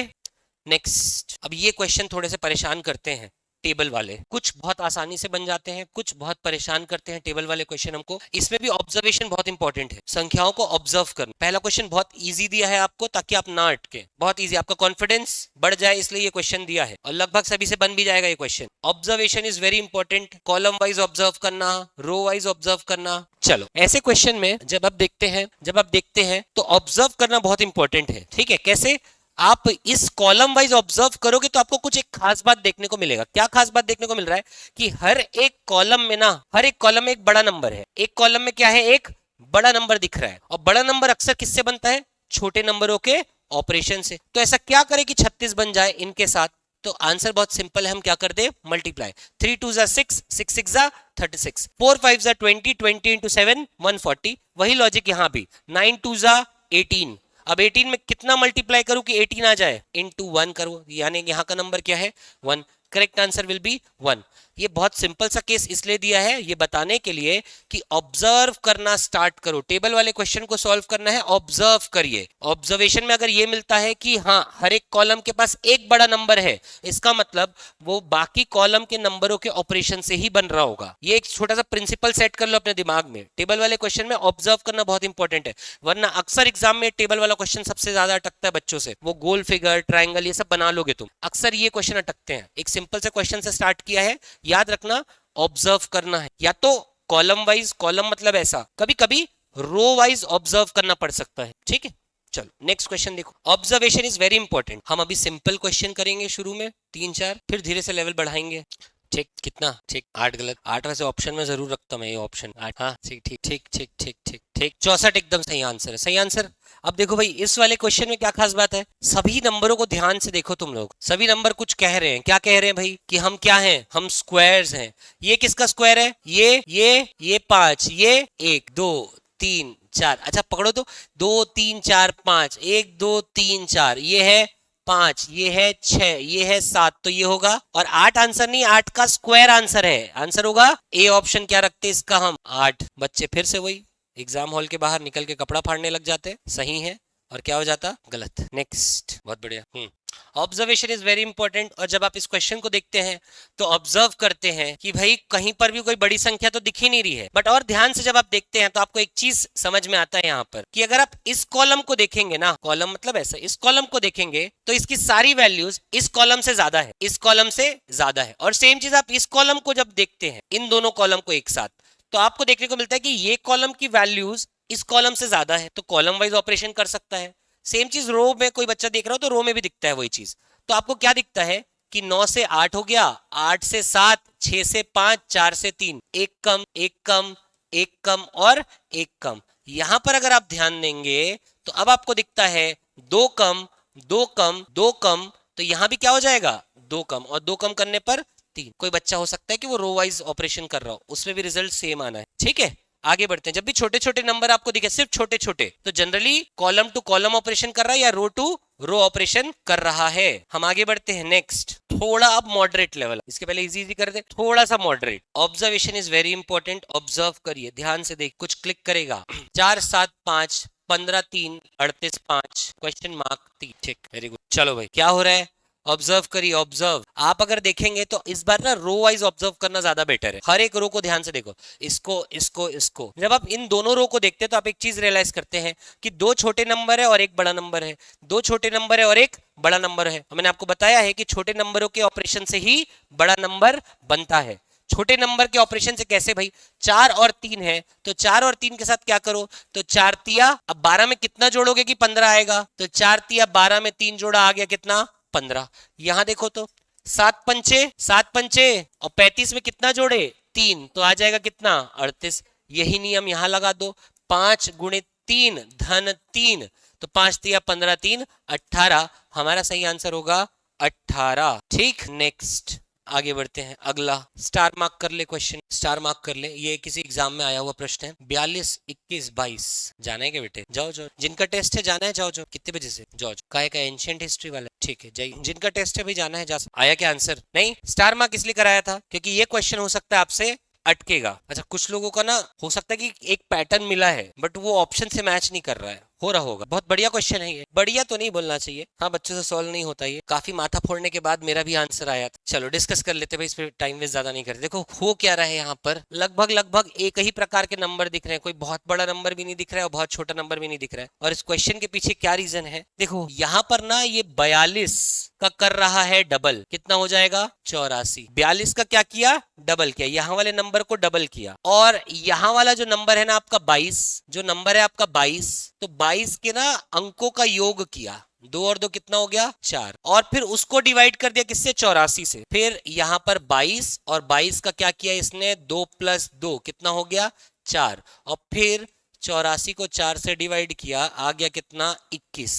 S1: नेक्स्ट। अब ये क्वेश्चन थोड़े से परेशान करते हैं टेबल वाले, कुछ बहुत आसानी से बन जाते हैं, कुछ बहुत परेशान करते हैं टेबल वाले क्वेश्चन हमको। इसमें भी ऑब्जर्वेशन बहुत इंपॉर्टेंट है, संख्याओं को ऑब्जर्व करना। पहला क्वेश्चन बहुत इजी दिया है आपको ताकि आप ना अटके, बहुत इजी, आपका कॉन्फिडेंस बढ़ जाए इसलिए ये क्वेश्चन दिया है, और लगभग सभी से बन भी जाएगा ये question. Observation is very important, column wise observe करना, रो वाइज ऑब्जर्व करना। चलो ऐसे क्वेश्चन में जब आप देखते हैं तो ऑब्जर्व करना बहुत इंपॉर्टेंट है, ठीक है। कैसे? आप इस कॉलम वाइज ऑब्जर्व करोगे तो आपको कुछ एक खास बात देखने को मिलेगा। क्या खास बात देखने को मिल रहा है कि हर एक कॉलम में एक बड़ा नंबर है, एक कॉलम में क्या है, एक बड़ा नंबर दिख रहा है, और बड़ा नंबर अक्सर किससे बनता है, छोटे नंबरों के ऑपरेशन से। तो ऐसा क्या करे कि 36 बन जाए इनके साथ, तो आंसर बहुत सिंपल है, हम क्या कर दे मल्टीप्लाई। 3 2 जा 6, 6 6 जा 36, 4 5 जा 20, 20 इंटू 7 140। वही लॉजिक यहाँ भी, 9 2 जा 18। अब 18 में कितना मल्टीप्लाई करूं कि 18 आ जाए, इंटू 1 करो, यानी यहाँ का नंबर क्या है 1। Correct answer will B 1। ये बहुत सिंपल सा केस इसलिए दिया है ये बताने के लिए कि ऑब्जर्व करना स्टार्ट करो। टेबल वाले क्वेश्चन को सॉल्व करना है, ऑब्जर्व करिए। ऑब्जर्वेशन में अगर ये मिलता है कि हाँ हर एक कॉलम के पास एक बड़ा नंबर है, इसका मतलब वो बाकी कॉलम के नंबरों के ऑपरेशन से ही बन रहा होगा। ये एक छोटा सा प्रिंसिपल सेट कर लो अपने दिमाग में। टेबल वाले क्वेश्चन में ऑब्जर्व करना बहुत इंपॉर्टेंट है, वरना अक्सर एग्जाम में टेबल वाला क्वेश्चन सबसे ज्यादा अटकता है बच्चों से। वो गोल फिगर ट्राइंगल ये सब बना लोगे तुम, अक्सर ये क्वेश्चन अटकते हैं। एक सिंपल से क्वेश्चन से स्टार्ट किया है, याद रखना ऑब्जर्व करना है, या तो कॉलम वाइज, कॉलम मतलब ऐसा, कभी कभी रो वाइज ऑब्जर्व करना पड़ सकता है, ठीक है। चलो नेक्स्ट क्वेश्चन देखो। Observation is very important. हम अभी सिंपल क्वेश्चन करेंगे शुरू में 3-4, फिर धीरे से लेवल बढ़ाएंगे, ठीक। कितना? ठीक 8 गलत। 8 वैसे ऑप्शन में जरूर रखता मैं, ये ऑप्शन 8। हाँ ठीक ठीक ठीक ठीक ठीक ठीक ठीक 64 एकदम सही आंसर है, सही आंसर। अब देखो भाई इस वाले क्वेश्चन में क्या खास बात है, सभी नंबरों को ध्यान से देखो तुम लोग। सभी नंबर कुछ कह रहे हैं, क्या कह रहे हैं भाई कि हम क्या हैं, हम स्क्वायर्स हैं। ये किसका स्क्वायर है, ये 5, ये 1 2 3 4। अच्छा पकड़ो तो 2 3 4 5, 1 2 3 4, ये है 5, ये है 6, ये है 7, तो ये होगा। और 8 आंसर नहीं, 8 का स्क्वायर आंसर है, आंसर होगा ए ऑप्शन। क्या रखते इसका हम 8। बच्चे फिर से वही एग्जाम हॉल के बाहर निकल के कपड़ा फाड़ने लग जाते, सही है और क्या हो जाता गलत। नेक्स्ट, बहुत बढ़िया। Observation is very important. और जब आप इस क्वेश्चन को देखते हैं तो ऑब्जर्व करते हैं कि भाई कहीं पर भी कोई बड़ी संख्या तो दिख ही नहीं रही है, बट और ध्यान से जब आप देखते हैं तो आपको एक चीज समझ में आता है यहाँ पर कि अगर आप इस कॉलम को देखेंगे ना, कॉलम मतलब ऐसा, इस कॉलम को देखेंगे तो इसकी सारी वैल्यूज इस कॉलम से ज्यादा है, इस कॉलम से ज्यादा है। और सेम चीज आप इस कॉलम को जब देखते हैं, इन दोनों कॉलम को एक साथ, तो आपको देखने को मिलता है कि ये कॉलम की वैल्यूज इस कॉलम से ज्यादा है, तो कॉलम वाइज ऑपरेशन कर सकता है। सेम चीज रो में कोई बच्चा देख रहा हो तो रो में भी दिखता है वही चीज। तो आपको क्या दिखता है कि 9 से 8 हो गया, 8 से 7, 6 से 5, 4 से 3, एक कम एक कम एक कम और एक कम। यहां पर अगर आप ध्यान देंगे तो अब आपको दिखता है 2 कम 2 कम 2 कम, तो यहां भी क्या हो जाएगा 2 कम, और 2 कम करने पर 3। कोई बच्चा हो सकता है कि वो रो वाइज ऑपरेशन कर रहा हो, उसमें भी रिजल्ट सेम आना है, ठीक है। आगे बढ़ते हैं। जब भी छोटे छोटे नंबर आपको दिखे, सिर्फ छोटे छोटे, तो generally column two column operation कर रहा है या रो टू रो ऑपरेशन कर रहा है। हम आगे बढ़ते हैं नेक्स्ट, थोड़ा अब मॉडरेट लेवल, इसके पहले इजी इजी कर दे, थोड़ा सा moderate. Observation is very important, observe करिए ध्यान से, देख कुछ क्लिक करेगा। 4 7 5 15 3 38 5 क्वेश्चन मार्क 3, ठीक, वेरी गुड। चलो भाई क्या हो रहा है, ऑब्जर्व करिए, ऑब्जर्व। आप अगर देखेंगे तो इस बार ना रो वाइज ऑब्जर्व करना ज्यादा बेटर है। हर एक रो को ध्यान से देखो, इसको इसको इसको। जब आप इन दोनों रो को देखते हैं तो आप एक चीज रियलाइज करते हैं कि 2 छोटे नंबर है और एक बड़ा नंबर है, 2 छोटे नंबर है और एक बड़ा नंबर है। मैंने आपको बताया है कि छोटे नंबरों के ऑपरेशन से ही बड़ा नंबर बनता है। छोटे नंबर के ऑपरेशन से कैसे भाई, 4 और 3 है तो 4 और 3 के साथ क्या करो, तो 4 तिया, अब 12 में कितना जोड़ोगे कि 15 आएगा, तो 4 तिया 12 में 3 जोड़ा आ गया कितना 15। यहां देखो तो 7 पंचे और 35 में कितना जोड़े 3, तो आ जाएगा कितना 38। यही नियम यहां लगा दो, 5 गुणे 3 धन 3, तो 5 दिया 15 3 18, हमारा सही आंसर होगा 18। ठीक, नेक्स्ट आगे बढ़ते हैं। अगला स्टार मार्क कर ले, क्वेश्चन स्टार मार्क कर ले, ये किसी एग्जाम में आया हुआ प्रश्न है। 42 21 22 जाना है क्या बेटे? जाओ जाओ, जिनका टेस्ट है जाना है, जाओ जाओ। कितने बजे से? जाओ जाओ। काय का एंशिएंट हिस्ट्री वाला? ठीक है जाइए, जिनका टेस्ट है भाई जाना है, जा सकते। आया क्या आंसर? नहीं, स्टार मार्क इसलिए कराया था क्योंकि ये क्वेश्चन हो सकता है आपसे अटकेगा। अच्छा, कुछ लोगों का ना हो सकता है कि एक पैटर्न मिला है बट वो ऑप्शन से मैच नहीं कर रहा है, हो रहा होगा। बहुत बढ़िया क्वेश्चन है ये, बढ़िया तो नहीं बोलना चाहिए, हाँ बच्चों से सॉल्व नहीं होता ये। काफी माथा फोड़ने के बाद मेरा भी आंसर आया था। चलो डिस्कस कर लेते भाई, इस पे टाइम वेस्ट ज्यादा नहीं करते। देखो हो क्या रहा है यहाँ पर, लगभग लगभग एक ही प्रकार के नंबर दिख रहे हैं, कोई बहुत बड़ा नंबर भी नहीं दिख रहा है और बहुत छोटा नंबर भी नहीं दिख रहा है। और इस क्वेश्चन के पीछे क्या रीजन है? देखो यहाँ पर ना ये 42 का कर रहा है डबल, कितना हो जाएगा? 84। 42 का क्या किया? डबल किया, यहाँ वाले नंबर को डबल किया। और यहाँ वाला जो नंबर है ना आपका 22, जो नंबर है आपका 22, तो 22 के ना अंकों का योग किया, 2 और 2 कितना हो गया? 4, और फिर उसको डिवाइड कर दिया किससे? 84 से। फिर यहाँ पर 22 और 22 का क्या किया इसने? 2 + 2 कितना हो गया? 4, और फिर 84 को 4 से डिवाइड किया, आ गया कितना? 21।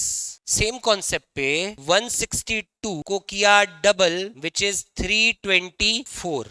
S1: सेम कॉन्सेप्ट पे 162 को किया डबल, विच इज 324,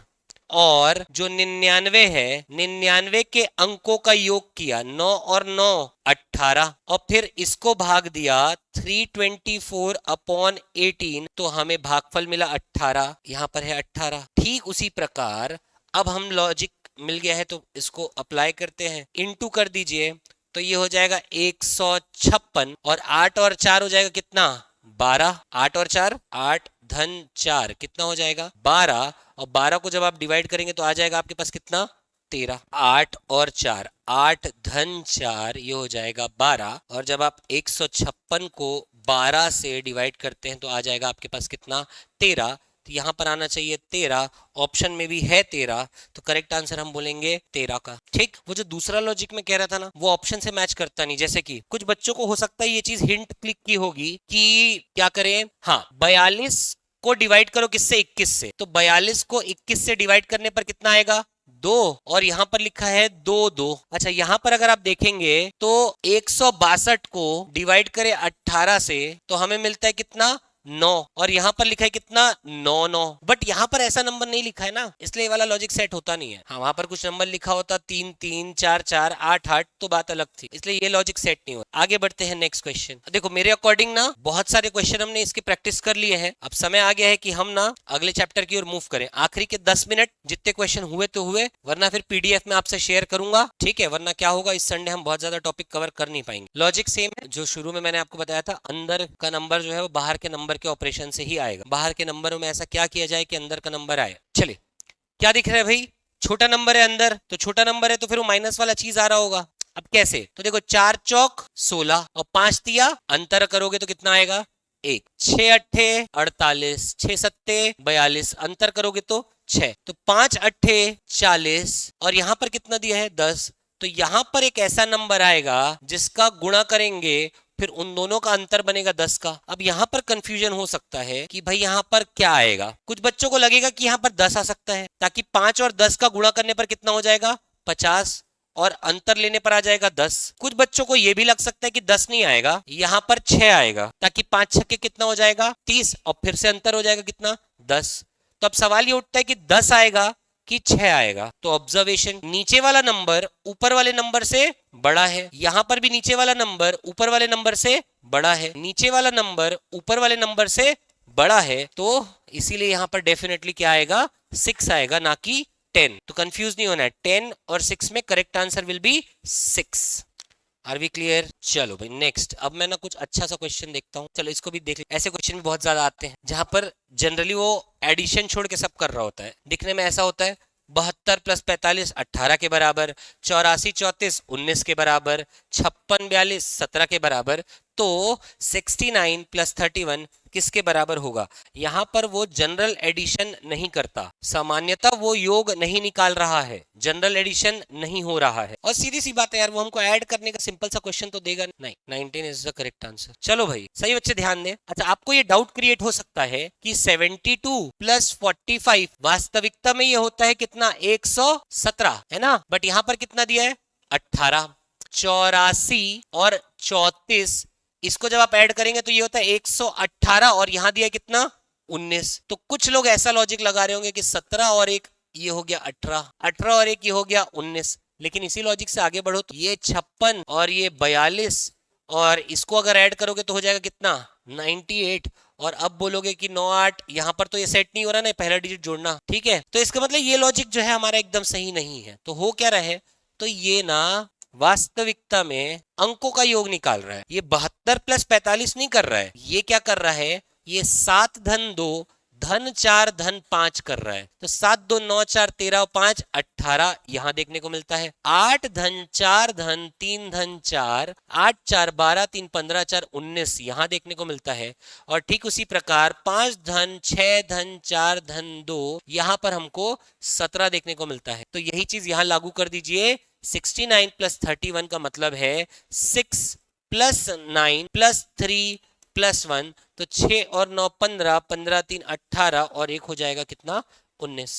S1: और जो 99 है, 99 के अंकों का योग किया, 9 और 9 18, और फिर इसको भाग दिया 324/18, तो हमें भागफल मिला 18, यहाँ पर है 18। ठीक उसी प्रकार अब हम लॉजिक मिल गया है तो इसको अप्लाई करते हैं, इनटू कर दीजिए, तो ये हो जाएगा 156, और 8 और 4 हो जाएगा कितना? 12। 8 और 4 8 धन 4 कितना हो जाएगा? 12, और 12 को जब आप डिवाइड करेंगे तो आ जाएगा आपके पास कितना? 13। 8 और 4 8 धन 4 ये हो जाएगा 12, और जब आप 156 को 12 से डिवाइड करते हैं तो आ जाएगा आपके पास कितना? 13। तो यहाँ पर आना चाहिए 13, ऑप्शन में भी है 13, तो करेक्ट आंसर हम बोलेंगे 13 का। ठीक, वो जो दूसरा लॉजिक में कह रहा था ना, वो ऑप्शन से मैच करता नहीं। जैसे कि कुछ बच्चों को हो सकता है ये चीज हिंट क्लिक की होगी कि क्या करें, हाँ 42 को डिवाइड करो किससे? 21 से, तो 42 को 21 से डिवाइड करने पर कितना आएगा? 2, और यहाँ पर लिखा है 2 2। अच्छा, यहाँ पर अगर आप देखेंगे तो 162 को डिवाइड करें 18 से तो हमें मिलता है कितना? 9, और यहाँ पर लिखा है कितना? 9 9, बट यहाँ पर ऐसा नंबर नहीं लिखा है ना, इसलिए ये वाला लॉजिक सेट होता नहीं है। हाँ, वहां पर कुछ नंबर लिखा होता 3 3 4 4 8 8, तो बात अलग थी, इसलिए ये लॉजिक सेट नहीं होता। आगे बढ़ते हैं नेक्स्ट क्वेश्चन। देखो मेरे अकॉर्डिंग ना बहुत सारे क्वेश्चन हमने इसके प्रैक्टिस कर लिए हैं, अब समय आ गया है कि हम ना अगले चैप्टर की ओर मूव करें। आखिरी के 10 मिनट जितने क्वेश्चन हुए तो हुए, वरना फिर पीडीएफ में आपसे शेयर करूंगा, ठीक है? वरना क्या होगा, इस संडे हम बहुत ज्यादा टॉपिक कवर कर नहीं पाएंगे। लॉजिक सेम है जो शुरू में मैंने आपको बताया था, अंदर का नंबर जो है वो बाहर के नंबर के ऑपरेशन से ही आएगा। बाहर के नंबरों में ऐसा क्या किया जाए कि अंदर का नंबर आए। चलिए, क्या दिख रहा है भाई? छोटा नंबर है अंदर, तो छोटा नंबर है तो फिर वो माइनस वाला चीज आ रहा होगा। अब कैसे? तो देखो 4 चौक 16 और 5 दिया, अंतर करोगे तो कितना आएगा? 1। 6 अट्ठे 48, 6 सत्ते 42, अंतर करोगे तो 6, तो 5 अट्ठे 40, और यहां पर कितना दिया है? 10। तो यहां पर एक ऐसा नंबर आएगा जिसका गुणा करेंगे फिर उन दोनों का अंतर बनेगा 10 का। अब यहाँ पर कंफ्यूजन हो सकता है कि भाई यहाँ पर क्या आएगा। कुछ बच्चों को लगेगा कि यहाँ पर 10 आ सकता है, ताकि 5 और 10 का गुणा करने पर कितना हो जाएगा? 50, और अंतर लेने पर आ जाएगा 10। कुछ बच्चों को यह भी लग सकता है कि 10 नहीं आएगा, यहाँ पर 6 आएगा, ताकि 5 छक्के कितना हो जाएगा? 30, और फिर से अंतर हो जाएगा कितना? 10। तो अब सवाल ये उठता है कि 10 आएगा कि 6 आएगा। तो ऑब्जर्वेशन, नीचे वाला नंबर ऊपर वाले नंबर से बड़ा है, यहां पर भी नीचे वाला नंबर ऊपर वाले नंबर से बड़ा है, नीचे वाला नंबर ऊपर वाले नंबर से बड़ा है, तो इसीलिए यहां पर डेफिनेटली क्या आएगा? 6 आएगा, ना कि 10। तो कंफ्यूज नहीं होना है, 10 और 6 में correct answer will be 6। Are we clear? चलो भाई नेक्स्ट, अब मैं ना कुछ अच्छा सा क्वेश्चन देखता हूँ, चलो इसको भी देख ले। ऐसे क्वेश्चन भी बहुत ज्यादा आते हैं जहां पर जनरली वो एडिशन छोड़ के सब कर रहा होता है। दिखने में ऐसा होता है 72 + 45 18 के बराबर, 84 34 19 के बराबर, 56 42 17 के बराबर, तो 69 + 31 किसके बराबर होगा? यहाँ पर वो जनरल एडिशन नहीं करता, सामान्यतः वो योग नहीं निकाल रहा है, जनरल एडिशन नहीं हो रहा है। और सीधी सी बात है यार, वो हमको ऐड करने का सिंपल सा क्वेश्चन तो देगा नहीं। 19 इज द करेक्ट आंसर। चलो भाई सही बच्चे ध्यान दें। अच्छा, आपको ये डाउट क्रिएट हो सकता है कि 72 + 45 वास्तविकता में ये होता है कितना? 117 है ना, बट यहाँ पर कितना दिया है? 18। 84 और 34 इसको जब आप ऐड करेंगे तो ये होता है 118 और यहां दिया कितना 19। तो कुछ लोग ऐसा लॉजिक लगा रहे होंगे कि 17 और एक ये हो गया 18, 18 और एक ये हो गया 19। लेकिन इसी लॉजिक से आगे बढ़ो तो ये 56 और ये 42 और इसको अगर ऐड करोगे तो हो जाएगा कितना 98। और अब बोलोगे कि 9 8, यहां पर तो ये सेट नहीं हो रहा ना, पहला डिजिट जोड़ना, ठीक है। तो इसका मतलब ये लॉजिक जो है हमारा एकदम सही नहीं है। तो हो क्या रहे, तो ये ना वास्तविकता में अंकों का योग निकाल रहा है। ये 72 प्लस 45 नहीं कर रहा है, ये क्या कर रहा है, ये 7 धन 2 धन 4 धन 5 कर रहा है। तो 7 2 9 4 13 5 18 यहां देखने को मिलता है। 8 धन 4 धन 3 धन 4 8 4 12 3 15 4 19 यहां देखने को मिलता है। और ठीक उसी प्रकार 5 धन 6 धन 4 धन 2 यहां पर हमको 17 देखने को मिलता है। तो यही चीज यहां लागू कर दीजिए। 69 प्लस 31 का मतलब है 6 प्लस 9 प्लस 3 प्लस 1। तो 6 और 9 15, 15 3 18 और एक हो जाएगा कितना 19।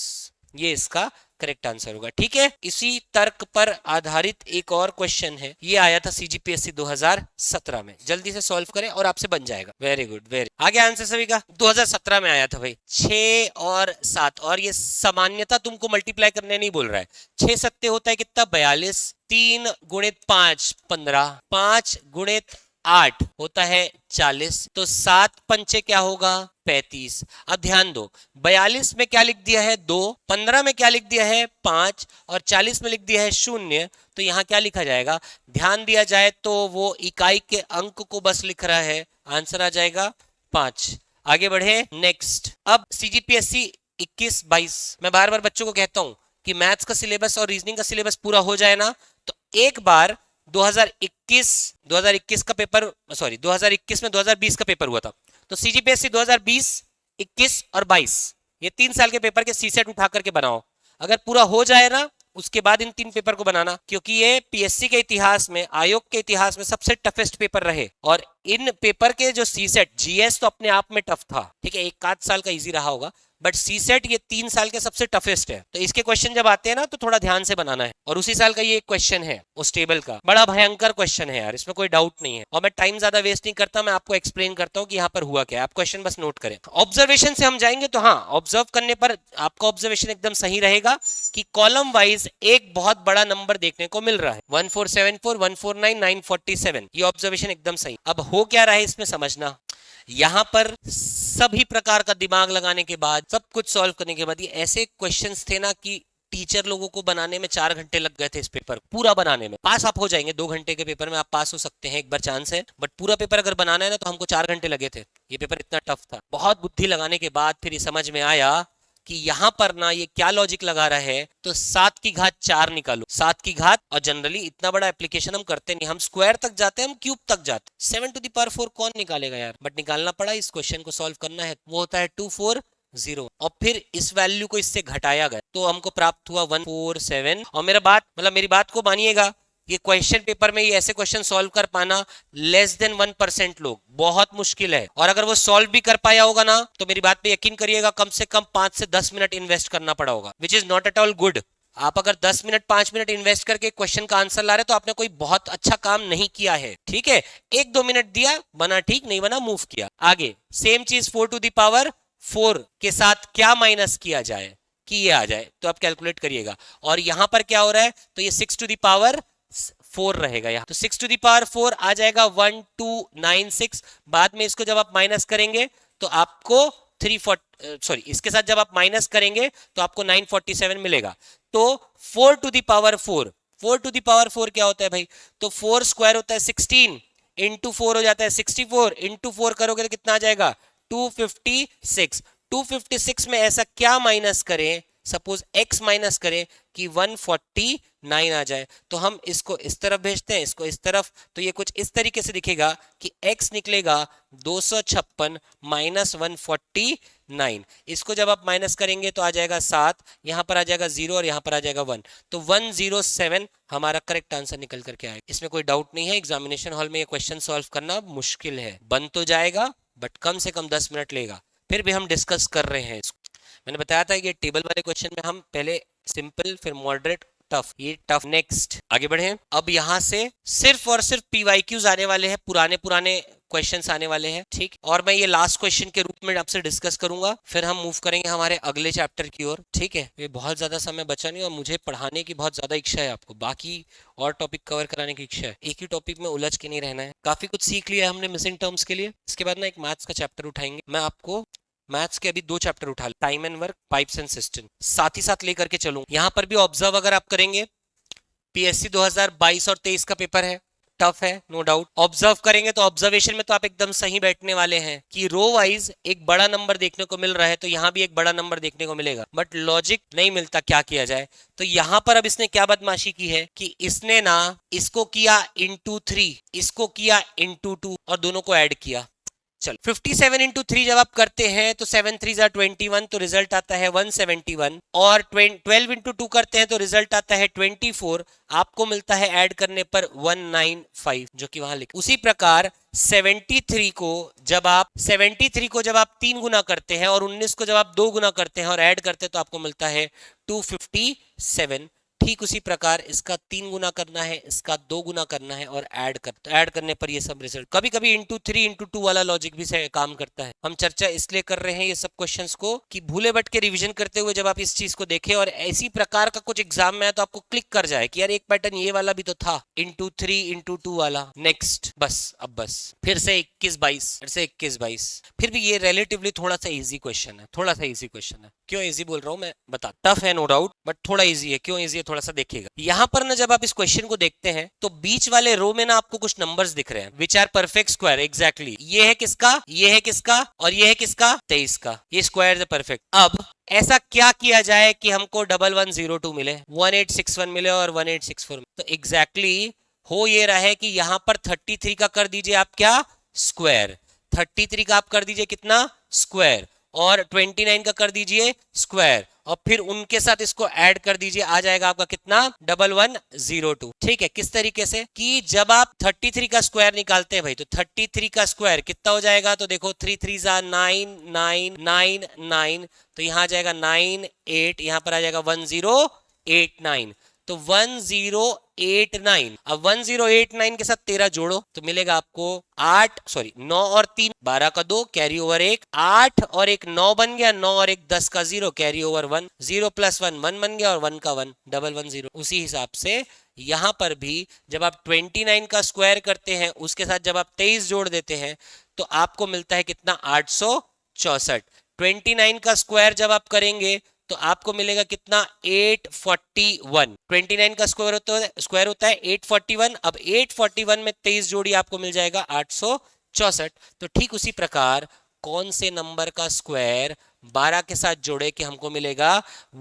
S1: ये इसका करेक्ट आंसर होगा। ठीक है, इसी तर्क पर आधारित एक और क्वेश्चन है, ये आया था सीजीपीएससी 2017 में। जल्दी से सॉल्व करें और आपसे बन जाएगा। वेरी गुड, वेरी आगे आंसर सभी का 2017 में आया था भाई। 6 और 7 और ये सामान्यता तुमको मल्टीप्लाई करने नहीं बोल रहा है। 6 सत्ते होता है कितना 42, 3 गुणित 5 15, 5 गुणित 8 होता है 40। तो 7 पंचे क्या होगा 35। अब ध्यान दो, 42 में क्या लिख दिया है 2, 15 में क्या लिख दिया है 5 और 40 में लिख दिया है 0। तो यहाँ क्या लिखा जाएगा, ध्यान दिया जाए तो वो इकाई के अंक को बस लिख रहा है, आंसर आ जाएगा 5। आगे बढ़े नेक्स्ट। अब सीजीपीएससी 21-22 मैं बार बार बच्चों को कहता हूं कि मैथ्स का सिलेबस और रीजनिंग का सिलेबस पूरा हो जाए ना, तो एक बार 2021 का पेपर, सॉरी 2021 में 2020 का पेपर हुआ था। तो सीजीपीएससी 2020, 21 और 22 ये 3 साल के पेपर के सीसेट उठा करके बनाओ। अगर पूरा हो जाए ना उसके बाद इन 3 पेपर को बनाना, क्योंकि ये पीएससी के इतिहास में, आयोग के इतिहास में सबसे टफेस्ट पेपर रहे। और इन पेपर के जो सीसेट, जीएस तो अपने आप में टफ था, ठीक है, एक आध साल का इजी रहा होगा, बट सीसेट ये 3 साल के सबसे टफेस्ट है। तो इसके क्वेश्चन जब आते हैं ना तो थोड़ा ध्यान से बनाना है। और उसी साल का ये एक क्वेश्चन है उस टेबल का, बड़ा भयंकर क्वेश्चन है यार, इसमें कोई डाउट नहीं है। और मैं टाइम ज्यादा वेस्ट नहीं करता, मैं आपको एक्सप्लेन करता हूँ कि यहाँ पर हुआ क्या है, आप क्वेश्चन बस नोट करें। ऑब्जर्वेशन से हम जाएंगे तो हाँ, ऑब्जर्व करने पर आपका ऑब्जर्वेशन एकदम सही रहेगा कि कॉलम वाइज एक बहुत बड़ा नंबर देखने को मिल रहा है 1474, 149, 947। ये ऑब्जर्वेशन एकदम सही। अब हो क्या रहा है इसमें समझना, यहां पर सभी प्रकार का दिमाग लगाने के बाद, सब कुछ सॉल्व करने के बाद, ये ऐसे क्वेश्चंस थे ना कि टीचर लोगों को बनाने में 4 घंटे लग गए थे। इस पेपर पूरा बनाने में पास आप हो जाएंगे, 2 घंटे के पेपर में आप पास हो सकते हैं, एक बार चांस है, बट पूरा पेपर अगर बनाना है ना तो हमको 4 घंटे लगे थे। ये पेपर इतना टफ था। बहुत बुद्धि लगाने के बाद फिर ये समझ में आया कि यहां पर ना ये क्या लॉजिक लगा रहा है, तो 7 की घात 4 निकालो, 7 की घात, और जनरली इतना बड़ा एप्लीकेशन हम करते नहीं, हम स्क्वायर तक जाते हैं, हम क्यूब तक जाते हैं। 7 टू द पावर 4 कौन निकालेगा यार, बट निकालना पड़ा, इस क्वेश्चन को सॉल्व करना है। वो होता है 240 और फिर इस वैल्यू को इससे घटाया गया तो हमको प्राप्त हुआ 147। और मेरी बात को मानिएगा, ये क्वेश्चन पेपर में ये ऐसे क्वेश्चन सॉल्व कर पाना लेस देन 1% लोग, बहुत मुश्किल है। और अगर वो सॉल्व भी कर पाया होगा ना तो मेरी बात पे यकीन करिएगा, कम से कम 5 से 10 मिनट इन्वेस्ट करना पड़ा होगा, which is not at all good. आप अगर 10 मिनट 5 मिनट इन्वेस्ट करके क्वेश्चन का आंसर ला रहे तो आपने कोई बहुत अच्छा काम नहीं किया है, ठीक है। 1-2 मिनट दिया, बना ठीक, नहीं बना मूव किया आगे। सेम चीज 4 टू द पावर 4 के साथ क्या माइनस किया जाए कि ये आ जाए, तो आप कैलकुलेट करिएगा। और यहां पर क्या हो रहा है, तो ये 6 टू द पावर 4 रहेगा यहाँ, तो 6 टू द पावर 4 आ जाएगा 1296। बाद में इसको जब आप माइनस करेंगे तो आपको 340, सॉरी इसके साथ जब आप माइनस करेंगे तो आपको 947 मिलेगा। तो 4 to the power 4, 4 to the power 4 क्या होता है भाई, तो 4 स्क्वायर होता है 16, इंटू 4 हो जाता है 64, इंटू 4 करोगे तो कितना आ जाएगा 256। 256 में ऐसा क्या माइनस करें, सपोज x माइनस करें कि 149 आ जाए, तो हम इसको इस तरफ भेजते हैं, इसको इस तरफ, तो ये कुछ इस तरीके से दिखेगा कि x निकलेगा 256 माइनस 149। इसको जब आप माइनस करेंगे तो आ जाएगा 7, यहां पर आ जाएगा 0 और यहां पर आ जाएगा 1, तो 107 हमारा करेक्ट आंसर निकल करके आएगा। इसमें कोई डाउट नहीं है, एग्जामिनेशन हॉल में ये क्वेश्चन सॉल्व करना मुश्किल है, बन तो जाएगा बट कम से कम 10 मिनट लेगा। फिर भी हम डिस्कस कर रहे हैं इसको। मैंने बताया था कि टेबल वाले क्वेश्चन में हम पहले सिंपल फिर मॉडरेट टफ, ये टफ। नेक्स्ट आगे बढ़े। अब यहाँ से सिर्फ और सिर्फ पीवाईक्यूज आने वाले हैं, पुराने पुराने क्वेश्चंस आने वाले हैं, ठीक। और मैं ये लास्ट क्वेश्चन के रूप में आपसे डिस्कस करूंगा, फिर हम मूव करेंगे हमारे अगले चैप्टर की ओर, ठीक है। ये बहुत ज्यादा समय बचा नहीं और मुझे पढ़ाने की बहुत ज्यादा इच्छा है आपको, बाकी और टॉपिक कवर कराने की इच्छा है, एक ही टॉपिक में उलझ के नहीं रहना है। काफी कुछ सीख लिया हमने मिसिंग टर्म्स के लिए। इसके बाद ना एक मैथ्स का चैप्टर उठाएंगे, मैं आपको मैथ्स के अभी 2 चैप्टर उठा, time and work, pipes and system, साथ ही साथ लेकर के चलूं। यहाँ पर भी ऑब्जर्व अगर आप करेंगे, पीएससी 2022 और 23 का पेपर है, टफ है नो डाउट। ऑब्जर्व करेंगे तो ऑब्जर्वेशन में तो आप एकदम सही बैठने वाले हैं कि रो वाइज एक बड़ा नंबर देखने को मिल रहा है, तो यहाँ भी एक बड़ा नंबर देखने को मिलेगा, बट लॉजिक नहीं मिलता, क्या किया जाए। तो यहाँ पर अब इसने क्या बदमाशी की है कि इसने ना इसको किया इंटू 3, इसको किया इंटू 2 और दोनों को ऐड किया। चलो 57 इंटू 3 जब आप करते हैं तो 7 3 21, तो रिजल्ट आता है 171, और 12 इंटू 2 करते हैं तो रिजल्ट आता है 24, आपको मिलता है ऐड करने पर 195, जो कि वहां लिखा। उसी प्रकार 73 को जब आप 3 गुना करते हैं और 19 को जब आप 2 गुना करते हैं और ऐड करते हैं तो आपको मिलता है 257। ठीक उसी प्रकार इसका 3 गुना करना है, इसका 2 गुना करना है और ऐड करने पर ये सब रिजल्ट। कभी कभी इंटू 3 इंटू 2 वाला लॉजिक भी से काम करता है। हम चर्चा इसलिए कर रहे हैं ये सब क्वेश्चंस को कि भूले भट के रिवीजन करते हुए जब आप इस चीज को देखें और ऐसी प्रकार का कुछ एग्जाम में है तो आपको क्लिक कर जाए कि यार एक पैटर्न ये वाला भी तो था, इंटू 3 इंटू 2 वाला। नेक्स्ट बस फिर से 21-22, फिर भी ये रिलेटिवली थोड़ा सा इजी क्वेश्चन है, थोड़ा सा इजी क्वेश्चन है। क्यों इजी बोल रहा हूं मैं बता, टफ है नो डाउट, बट थोड़ा इजी है। क्यों इजी है थोड़ा सा देखिएगा। यहाँ पर ना जब आप इस क्वेश्चन को देखते हैं तो बीच वाले रो में ना आपको कुछ नंबर्स दिख रहे हैं which are perfect square. Exactly ये है किसका, ये है किसका और ये है किसका, 23 का। ये स्क्वायर है परफेक्ट। अब ऐसा क्या किया जाए कि हमको 1102 मिले, 1861 मिले और 1864। तो एग्जैक्टली हो ये रहा है कि यहां पर 33 का कर दीजिए आप क्या, स्क्वायर। 33 का आप कर दीजिए कितना, स्क्वायर, और 29 का कर दीजिए स्क्वायर, और फिर उनके साथ इसको ऐड कर दीजिए, आ जाएगा आपका कितना, 1102। ठीक है, किस तरीके से कि जब आप 33 का स्क्वायर निकालते हैं भाई, तो 33 का स्क्वायर कितना हो जाएगा, तो देखो 3 3 9 9 9 9, तो यहां आ जाएगा 9 8, यहां पर आ जाएगा 1089, तो 1089। अब 1089 के साथ 13 जोड़ो तो मिलेगा आपको 9 और 3 12 का 2 कैरी ओवर 1, 8 और 1 9 बन गया, 9 और 1 10 का 0 कैरी ओवर 1, 0 प्लस 1 1 बन गया और 1 का 1 110। उसी हिसाब से यहां पर भी जब आप 29 का स्क्वायर करते हैं उसके साथ जब आप 23 जोड़ देते हैं तो आपको मिलता है कितना, 864। 29 का स्क्वायर जब आप करेंगे तो आपको मिलेगा कितना, 841। 29 का स्क्वायर होता है 841। अब 841 में 23 जोड़ी आपको मिल जाएगा 864। तो ठीक उसी प्रकार कौन से नंबर का स्क्वायर 12 के साथ जोड़े कि हमको मिलेगा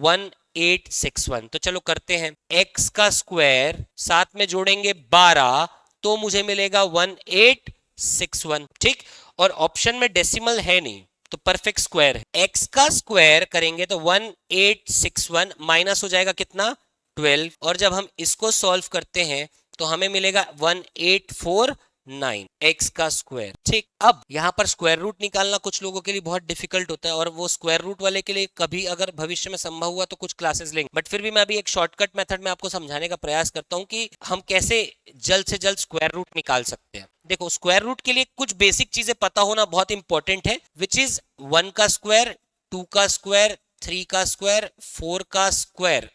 S1: 1861। तो चलो करते हैं, x का स्क्वायर साथ में जोड़ेंगे 12 तो मुझे मिलेगा 1861। ठीक, और ऑप्शन में डेसिमल है नहीं तो परफेक्ट स्क्वायर है। x का स्क्वायर करेंगे तो 1861 माइनस हो जाएगा कितना, 12, और जब हम इसको सॉल्व करते हैं तो हमें मिलेगा 1849 x का स्क्वायर। ठीक, अब यहाँ पर स्क्वायर रूट निकालना कुछ लोगों के लिए बहुत डिफिकल्ट होता है और वो स्क्वायर रूट वाले के लिए कभी अगर भविष्य में संभव हुआ तो कुछ क्लासेस लेंगे, बट फिर भी मैं अभी एक शॉर्टकट मेथड में आपको समझाने का प्रयास करता हूँ कि हम कैसे जल्द से जल्द स्क्वायर रूट निकाल सकते हैं। देखो, स्क्वायर रूट के लिए कुछ बेसिक चीजें पता होना बहुत इंपॉर्टेंट है, विच इज 1 का स्क्वायर, 2 का स्क्वायर, 3 का स्क्वायर, 4 का स्क्वायर,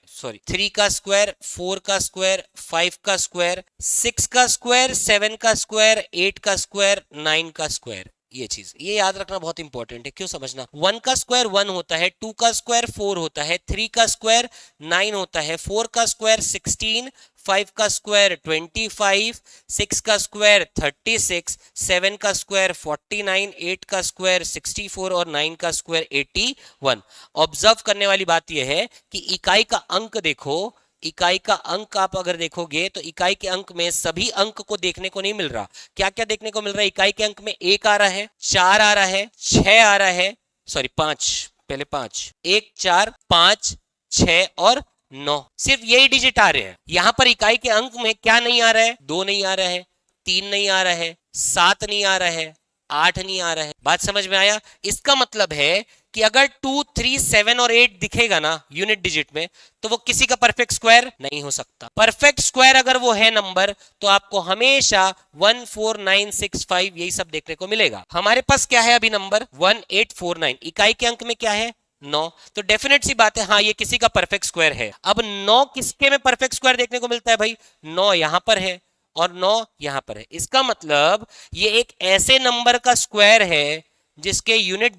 S1: 3 का स्क्वायर, 4 का स्क्वायर, 5 का स्क्वायर, 6 का स्क्वायर, 7 का स्क्वायर, 8 का स्क्वायर, 9 का स्क्वायर। ये चीज ये याद रखना बहुत इंपॉर्टेंट है। क्यों समझना, 1 का स्क्वायर 1 होता है, 2 का स्क्वायर 4 होता है, 3 का स्क्वायर 9 होता है, 4 का स्क्वायर 16, 5 का स्क्वायर 25, 6 का स्क्वायर 36, 7 का स्क्वायर 49, 8 का स्क्वायर 64 और 9 का स्क्वायर 81। ऑब्जर्व करने वाली बात यह है कि इकाई का अंक देखो, इकाई का अंक आप अगर देखोगे तो इकाई के अंक में सभी अंक को देखने को नहीं मिल रहा। क्या क्या देखने को मिल रहा है, इकाई के अंक में 1 आ रहा है, 4 आ रहा है, 6 आ रहा है, 5, पहले 5, 1 4 5 6 और 9, सिर्फ यही डिजिट आ रहे हैं। यहां पर इकाई के अंक में क्या नहीं आ रहा है, 2 नहीं आ रहा है, 3 नहीं आ रहा है, 7 नहीं आ रहा है, 8 नहीं आ रहा है। बात समझ में आया? इसका मतलब है कि अगर 2, 3, 7 और 8 दिखेगा ना यूनिट डिजिट में, तो वो किसी का परफेक्ट स्क्वायर नहीं हो सकता। परफेक्ट स्क्वायर अगर वो है नंबर, तो आपको हमेशा 1, 4, 9, 6, 5 यही सब देखने को मिलेगा। हमारे पास क्या है अभी नंबर 1849, इकाई के अंक में क्या है 9, तो डेफिनेट सी बात है हाँ ये किसी का परफेक्ट स्क्वायर है। अब 9 किसके में परफेक्ट स्क्वायर देखने को मिलता है भाई, 9 यहां पर है और 9 यहां पर है। इसका मतलब ये एक ऐसे नंबर का स्क्वायर है जिसके यूनिट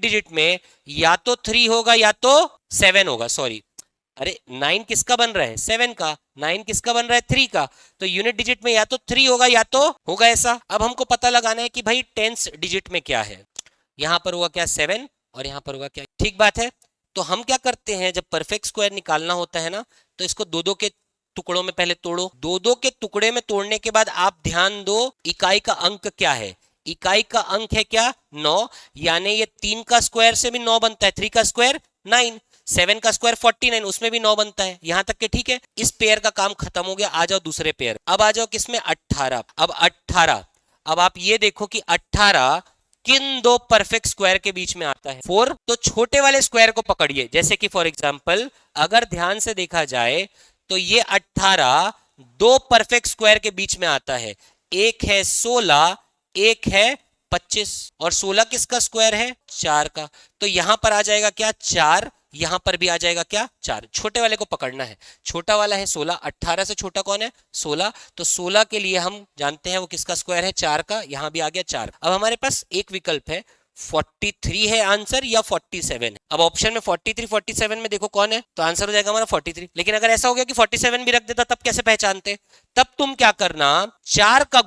S1: डिजिट में या तो 3 होगा या तो 7 होगा। सॉरी, अरे 9 किसका बन रहा है 7 का, 9 किसका बन रहा है 3 का, तो यूनिट डिजिट में या तो 3 होगा या तो होगा ऐसा। अब हमको पता लगाना है कि भाई टेंस डिजिट में क्या है, यहां पर होगा क्या 7 और यहां पर होगा क्या, ठीक बात है। तो हम क्या करते हैं, जब परफेक्ट स्क्वायर निकालना होता है ना, तो इसको दो दो के टुकड़ों में पहले तोड़ो। दो दो के टुकड़े में तोड़ने के बाद आप ध्यान दो इकाई का अंक क्या है, इकाई का अंक है क्या 9, यानी ये 3 का स्क्वायर से भी 9 बनता है, 3 का स्क्वायर 9, 7 का स्क्वायर 49, उसमें भी 9 बनता है। यहां तक के ठीक है, इस पेयर का काम खत्म हो गया। आ जाओ दूसरे पेयर, अब आ जाओ किसमें 18। अब 18, अब आप ये देखो कि 18 किन दो परफेक्ट स्क्वायर के बीच में आता है 4, तो छोटे वाले स्क्वायर को पकड़िए। जैसे कि फॉर एग्जांपल अगर ध्यान से देखा जाए तो ये 18 दो परफेक्ट स्क्वायर के बीच में आता है, एक है 16, एक है 25, और 16 किसका स्क्वायर है 4 का, तो यहां पर आ जाएगा क्या 4, यहां पर भी आ जाएगा क्या 4। छोटे वाले को पकड़ना है, छोटा वाला है 16, 18 से छोटा कौन है 16, तो 16 के लिए हम जानते हैं वो किसका स्क्वायर है 4 का, यहां भी आ गया 4। अब हमारे पास एक विकल्प है 43 है आंसर या 47 है। अब ऑप्शन में 43, 47 में देखो कौन है, तो आंसर हो जाएगा हमारा 43। लेकिन अगर ऐसा हो गया कि 47 भी रख देता तब कैसे पहचानते, तब तुम क्या करना 4 का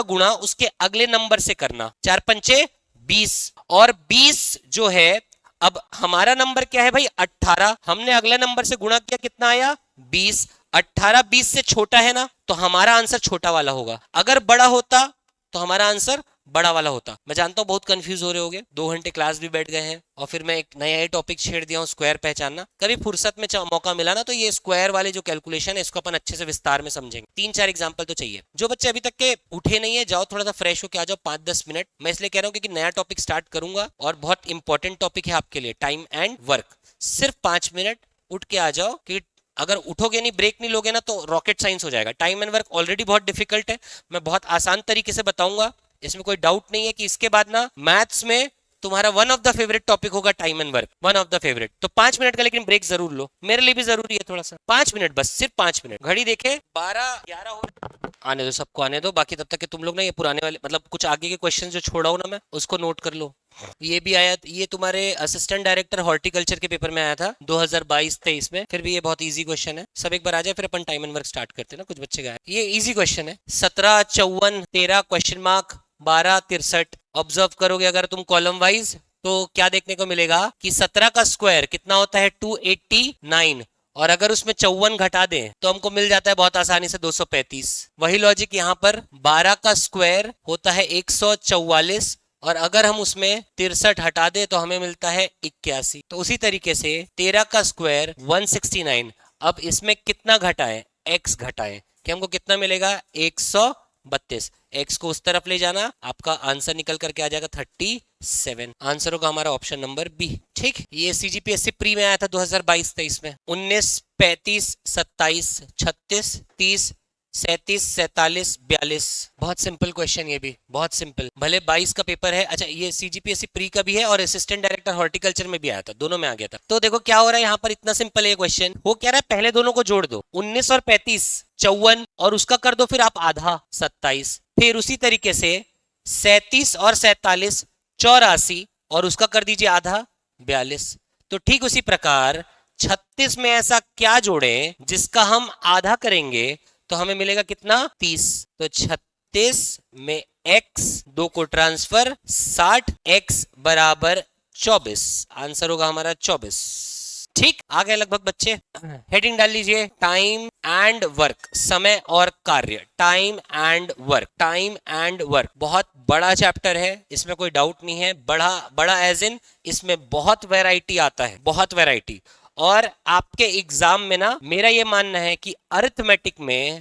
S1: गुणा उसके अगले नंबर से करना, 4 पंचे 20, और 20 जो है, अब हमारा नंबर क्या है भाई 18, हमने अगले नंबर से गुणा किया, कितना आया 20, 18 20 से छोटा है ना, तो हमारा आंसर छोटा वाला होगा। अगर बड़ा होता तो हमारा आंसर बड़ा वाला होता। मैं जानता हूं बहुत कंफ्यूज हो रहे होगे, 2 घंटे क्लास भी बैठ गए हैं और फिर मैं एक नया टॉपिक छेड़ दिया हूं स्क्वायर पहचानना। कभी फुर्सत में मौका मिला ना तो ये स्क्वायर वाले जो कैलकुलेशन है इसको अपन अच्छे से विस्तार में समझेंगे। 3-4 एग्जांपल तो चाहिए। जो बच्चे अभी तक के उठे नहीं है, जाओ थोड़ा सा फ्रेश होके आ जाओ 5-10 मिनट। मैं इसलिए कह रहा हूँ क्योंकि नया टॉपिक स्टार्ट करूंगा और बहुत इंपॉर्टेंट टॉपिक है आपके लिए, टाइम एंड वर्क। सिर्फ 5 मिनट उठ के आ जाओ, कि अगर उठोगे नहीं, ब्रेक नहीं लोगे ना, तो रॉकेट साइंस हो जाएगा। टाइम एंड वर्क ऑलरेडी बहुत डिफिकल्ट है, मैं बहुत आसान तरीके से बताऊंगा, इसमें कोई डाउट नहीं है कि इसके बाद ना मैथ्स में तुम्हारा one of the favourite topic होगा time and work, one of the favourite. तो 5 मिनट का लेकिन ब्रेक जरूर लो, मेरे लिए भी जरूरी है थोड़ा सा। 5 मिनट बस, सिर्फ 5 मिनट। घड़ी देखे 12-11 हो, आने दो सबको आने दो। बाकी तब तक के तुम लोग ना ये पुराने वाले मतलब कुछ आगे के क्वेश्चन जो छोड़ा हूं ना मैं, उसको नोट कर लो। ये भी आया, ये तुम्हारे असिस्टेंट डायरेक्टर हॉर्टिकल्चर के पेपर में आया था 2022-23 में। फिर भी ये बहुत इजी क्वेश्चन है, सब एक बार आ जाए फिर अपन टाइम एंड वर्क स्टार्ट करते हैं ना। कुछ बच्चे गए, ये इजी क्वेश्चन है। 17, 54, 13 क्वेश्चन मार्क, 12, 63। ऑब्जर्व करोगे अगर तुम कॉलम वाइज तो क्या देखने को मिलेगा कि 17 का स्क्वायर कितना होता है 289, और अगर उसमें 54 घटा दें तो हमको मिल जाता है बहुत आसानी से 235। वही लॉजिक यहाँ पर 12 का स्क्वायर होता है 144, और अगर हम उसमें 63 हटा दे तो हमें मिलता है 81। तो उसी तरीके से 13 का स्क्वायर 169। अब इसमें कितना घटाएं, x घटाएं, कि हमको कितना मिलेगा 132। x को उस तरफ ले जाना, आपका आंसर निकल करके आ जाएगा 37। आंसर होगा हमारा ऑप्शन नंबर बी। ठीक, ये सीजीपीएससी प्री में आया था 2022-23 में। 19, 35, 27, 36, 30, 37, 47, 42। बहुत सिंपल क्वेश्चन, ये भी बहुत सिंपल। भले 22 का पेपर है, अच्छा ये सीजीपीएससी प्री का भी है और असिस्टेंट डायरेक्टर हॉर्टिकल्चर में भी आया था, दोनों में आ गया था। तो देखो क्या हो रहा है यहाँ पर, इतना सिंपल है क्वेश्चन। वो कह रहा है पहले दोनों को जोड़ दो, 19 और 35 54, और उसका कर दो फिर आप आधा 27। फिर उसी तरीके से 37 और 47 84, और उसका कर दीजिए आधा 42। तो ठीक उसी प्रकार 36 में ऐसा क्या जोड़ें जिसका हम आधा करेंगे तो हमें मिलेगा कितना 30। तो 36 में x 2 को ट्रांसफर 60, x बराबर 24। आंसर होगा हमारा 24। ठीक, आ गए लगभग बच्चे। हेडिंग डाल लीजिए टाइम एंड वर्क, समय और कार्य। Time and work, time and work बहुत बड़ा चैप्टर है, इसमें कोई डाउट नहीं है। बड़ा बड़ा एज इन इसमें बहुत वैरायटी आता है, बहुत वैरायटी। और आपके एग्जाम में ना मेरा ये मानना है कि अरिथमेटिक में,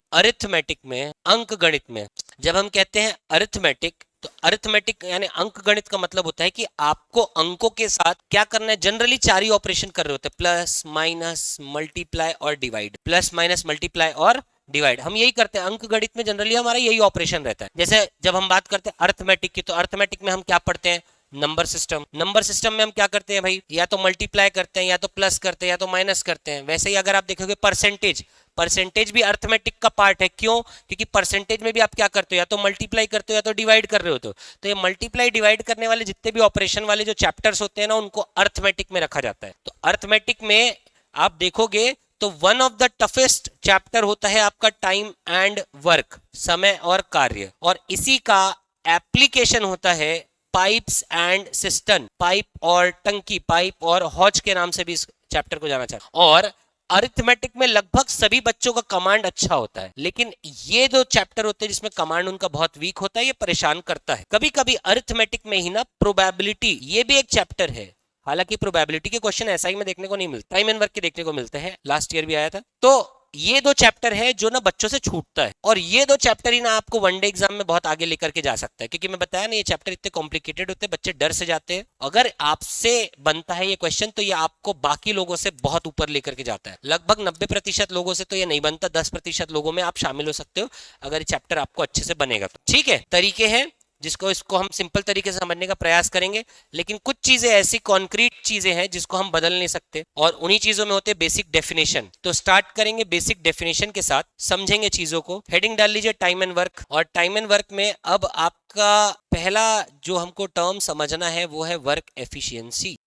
S1: अंक गणित में जब हम कहते हैं अरिथमेटिक, तो तो अरिथमेटिक यानी अंक गणित का मतलब होता है कि आपको अंकों के साथ क्या करना है। जनरली चार ही ऑपरेशन कर रहे होते हैं, प्लस माइनस मल्टीप्लाई और डिवाइड, प्लस माइनस मल्टीप्लाई और डिवाइड। हम यही करते हैं अंक गणित में, जनरली हमारा यही ऑपरेशन रहता है। जैसे जब हम बात करते हैं अरिथमेटिक की, तो अरिथमेटिक में हम क्या पढ़ते हैं, नंबर सिस्टम। नंबर सिस्टम में हम क्या करते हैं भाई, या तो मल्टीप्लाई करते हैं, या तो प्लस करते हैं, या तो माइनस करते हैं। वैसे ही अगर आप देखोगे परसेंटेज, परसेंटेज भी अरिथमेटिक का पार्ट है। क्यों? क्योंकि परसेंटेज में भी आप क्या करते हो, या तो मल्टीप्लाई करते हो या तो डिवाइड कर रहे हो। तो ये मल्टीप्लाई डिवाइड करने वाले जितने भी ऑपरेशन वाले जो चैप्टर्स होते हैं ना, उनको अरिथमेटिक में रखा जाता है। तो अरिथमेटिक में आप देखोगे तो one of the toughest chapter होता है आपका टाइम एंड वर्क, समय और कार्य, और इसी का एप्लीकेशन होता है पाइप्स एंड सिस्टम, पाइप और टंकी, पाइप और हौज के नाम से भी इस चैप्टर को जाना चाहते हैं। और अरिथमेटिक में लगभग सभी बच्चों का कमांड अच्छा होता है, लेकिन ये दो चैप्टर होते हैं जिसमें कमांड उनका बहुत वीक होता है, ये परेशान करता है। कभी कभी अरिथमेटिक में ही ना प्रोबेबिलिटी, ये भी एक चैप्टर है। हालांकि प्रोबेबिलिटी के क्वेश्चन ऐसा ही में देखने को नहीं मिलता, टाइम एंड वर्क के देखने को मिलते हैं, लास्ट ईयर भी आया था। तो ये दो चैप्टर है जो ना बच्चों से छूटता है, और ये दो चैप्टर ही ना आपको वनडे एग्जाम में बहुत आगे लेकर के जा सकता है। क्योंकि मैं बताया ना, ये चैप्टर इतने कॉम्प्लिकेटेड होते हैं, बच्चे डर से जाते हैं। अगर आपसे बनता है ये क्वेश्चन, तो ये आपको बाकी लोगों से बहुत ऊपर लेकर के जाता है। लगभग 90% लोगों से तो ये नहीं बनता, 10% लोगों में आप शामिल हो सकते हो अगर ये चैप्टर आपको अच्छे से बनेगा तो। ठीक है, तरीके हैं जिसको इसको हम सिंपल तरीके से समझने का प्रयास करेंगे, लेकिन कुछ चीजें ऐसी कॉन्क्रीट चीजें हैं जिसको हम बदल नहीं सकते, और उन्हीं चीजों में होते हैं बेसिक डेफिनेशन। तो स्टार्ट करेंगे बेसिक डेफिनेशन के साथ, समझेंगे चीजों को। हेडिंग डाल लीजिए टाइम एंड वर्क, और टाइम एंड वर्क में अब आपका पहला जो हमको टर्म समझना है वो है वर्क एफिशिएंसी।